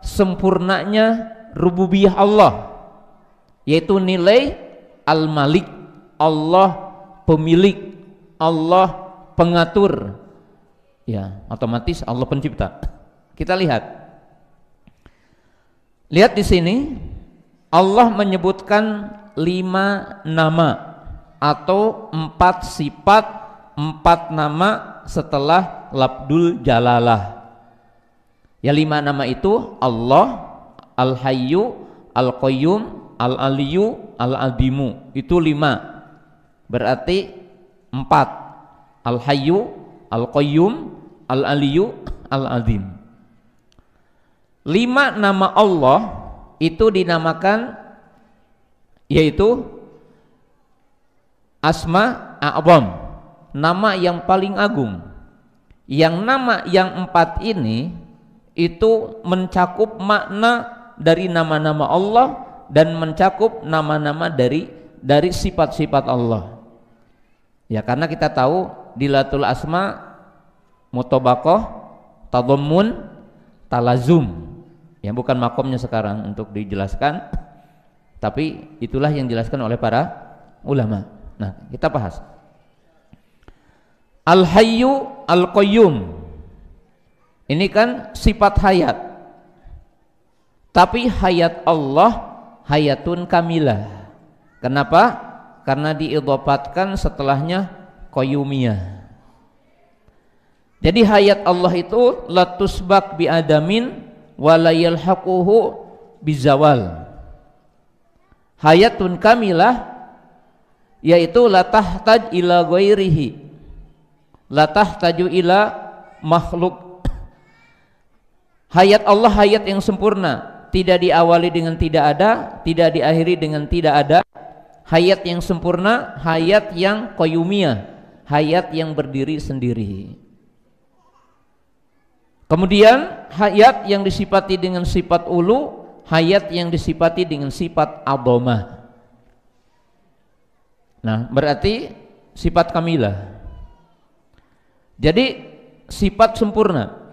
sempurnanya rububiyah Allah, yaitu nilai al-malik, Allah pemilik, Allah pengatur. Ya, otomatis Allah pencipta. Kita lihat di sini Allah menyebutkan 5 nama atau 4 sifat, 4 nama setelah lafdul jalalah. Ya, 5 nama itu Allah, Al-Hayyu, Al-Qayyum, Al-Aliyyu, Al-Azimu. Itu 5. Berarti 4. Al-Hayyu, Al-Qayyum, Al-Aliyyu, Al-Azim. 5 nama Allah itu dinamakan, yaitu Asma A'zam, nama yang paling agung. Yang nama yang 4 ini itu mencakup makna dari nama-nama Allah dan mencakup nama-nama dari sifat-sifat Allah. Ya, karena kita tahu dilatul asma mutabaqah, tadammun, talazum. Ya, bukan makomnya sekarang untuk dijelaskan, tapi itulah yang dijelaskan oleh para ulama. Nah, kita bahas Al-Hayyu, Al-Qayyum. Ini kan sifat hayat, tapi hayat Allah hayatun kamilah. Kenapa? Karena diidhofatkan setelahnya qayyumiyah. Jadi hayat Allah itu latusbak bi adamin wala yalhaquhu bizawal. Hayatun kamilah yaitu la tahtaj ila ghairihi, la tahtaju ila makhluk. Hayat Allah hayat yang sempurna, tidak diawali dengan tidak ada, tidak diakhiri dengan tidak ada. Hayat yang sempurna, hayat yang qayyumiyah, hayat yang berdiri sendiri. Kemudian hayat yang disifati dengan sifat ulu, hayat yang disifati dengan sifat adhamah. Nah, berarti sifat kamilah. Jadi sifat sempurna.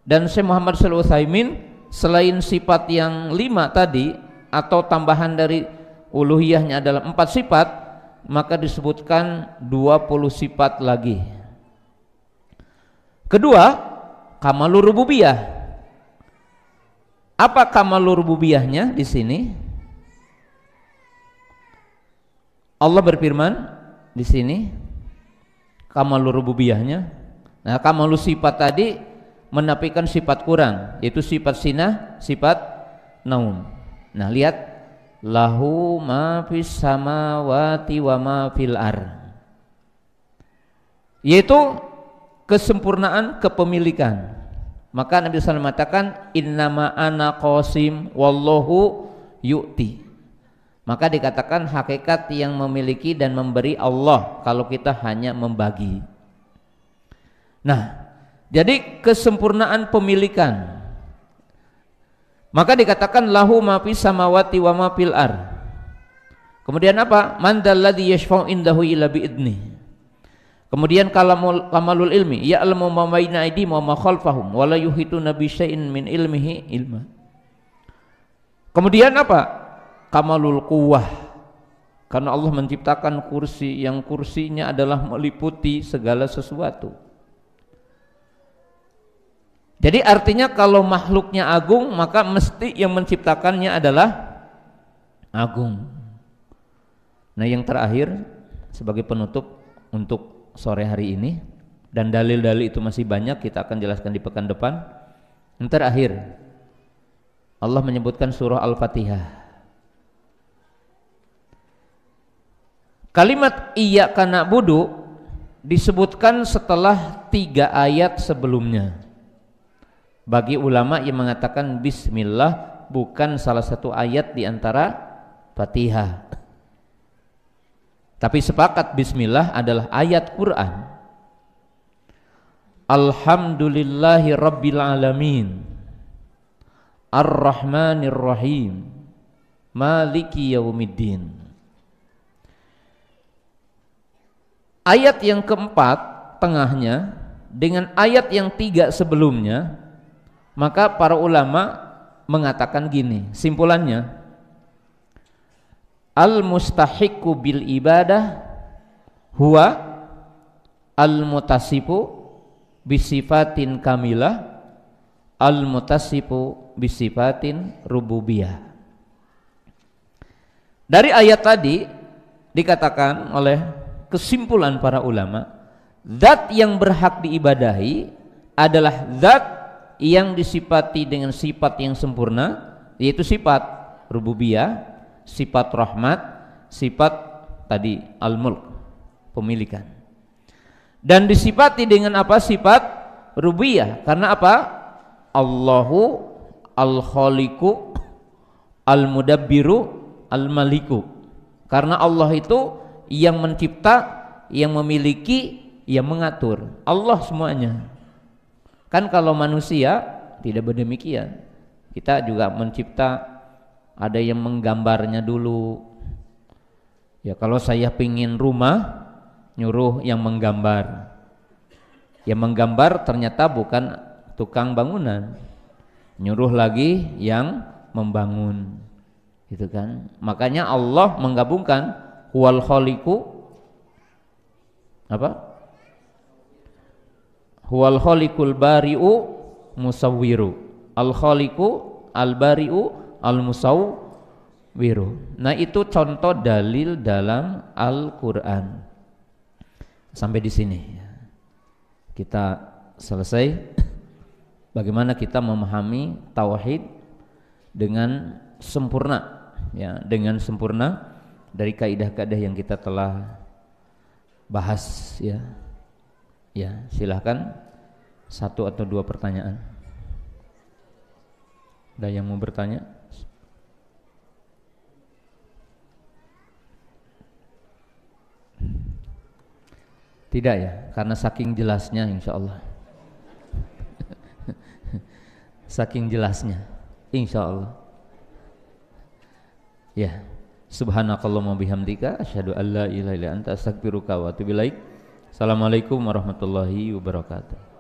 Dan Syekh Muhammad Shalih Utsaimin selain sifat yang 5 tadi atau tambahan dari uluhiyahnya adalah 4 sifat, maka disebutkan 20 sifat lagi. Kedua, kamalur rububiyah. Apa kamalur rububiyahnya di sini? Allah berfirman di sini kamalur rububiyahnya. Nah, kamalur sifat tadi menafikan sifat kurang, yaitu sifat sinah, sifat naum. Nah, lihat lahu ma fis samawati wa ma fil ar, yaitu kesempurnaan kepemilikan. Maka Nabi SAW mengatakan innama ana qasim wallahu yu'ti. Maka dikatakan hakikat yang memiliki dan memberi Allah, kalau kita hanya membagi. Nah, jadi kesempurnaan pemilikan. Maka dikatakan lahu ma fis samawati wa ma fil ar. Kemudian apa? Man dzalladzi yashfa'u indahu illa bi'idnih. Kemudian kamalul ilmi, ya'lamu ma baina aydihim wa ma khalfahum wa la yuhituna bi syai'in min ilmihi ilma. Kemudian apa? Kamalul quwwah, karena Allah menciptakan kursi yang kursinya adalah meliputi segala sesuatu. Jadi artinya kalau makhluknya agung, maka mesti yang menciptakannya adalah agung. Nah, yang terakhir sebagai penutup untuk sore hari ini, dan dalil-dalil itu masih banyak, kita akan jelaskan di pekan depan. Yang terakhir, Allah menyebutkan surah Al-Fatihah. Kalimat iyyaka na'budu disebutkan setelah 3 ayat sebelumnya. Bagi ulama yang mengatakan bismillah bukan salah satu ayat di antara Fatihah, tapi sepakat bismillah adalah ayat Quran. Alhamdulillahi rabbil alamin, ar-rahmanir rahim, maliki yaumiddin. Ayat yang keempat tengahnya dengan ayat yang 3 sebelumnya, maka para ulama mengatakan gini, simpulannya, al-mustahiqu bil ibadah huwa al-mutasifu bisifatin kamilah al-mutasifu bisifatin rububiyah. Dari ayat tadi dikatakan oleh kesimpulan para ulama, zat yang berhak diibadahi adalah zat yang disifati dengan sifat yang sempurna, yaitu sifat rububiyah, sifat rahmat, sifat tadi al-mulk, pemilikan. Dan disifati dengan apa? Sifat rububiyah. Karena apa? Allahu al-khaliqu al-mudabbiru al-maliku. Karena Allah itu yang mencipta, yang memiliki, yang mengatur. Allah semuanya. Kan kalau manusia tidak berdemikian. Kita juga mencipta, ada yang menggambarnya dulu. Ya, kalau saya pingin rumah, nyuruh yang menggambar. Yang menggambar ternyata bukan tukang bangunan, nyuruh lagi yang membangun, gitu kan. Makanya Allah menggabungkan huwal khaliqu apa? Huwal khaliqul bari'u musawwiru. Al khaliqu al bari'u al musawwiru. Nah, itu contoh dalil dalam Al-Qur'an. Sampai di sini kita selesai. Bagaimana kita memahami tauhid dengan sempurna, ya, dengan sempurna dari kaidah-kaidah yang kita telah bahas, ya. Ya, silahkan satu atau dua pertanyaan. Ada yang mau bertanya? Tidak ya, karena saking jelasnya insya Allah. Saking jelasnya insya Allah. Ya, subhanakallahumma bihamdika asyhadu an la ilaha illa anta astaghfiruka wa atubu ilaik. Assalamualaikum warahmatullahi wabarakatuh.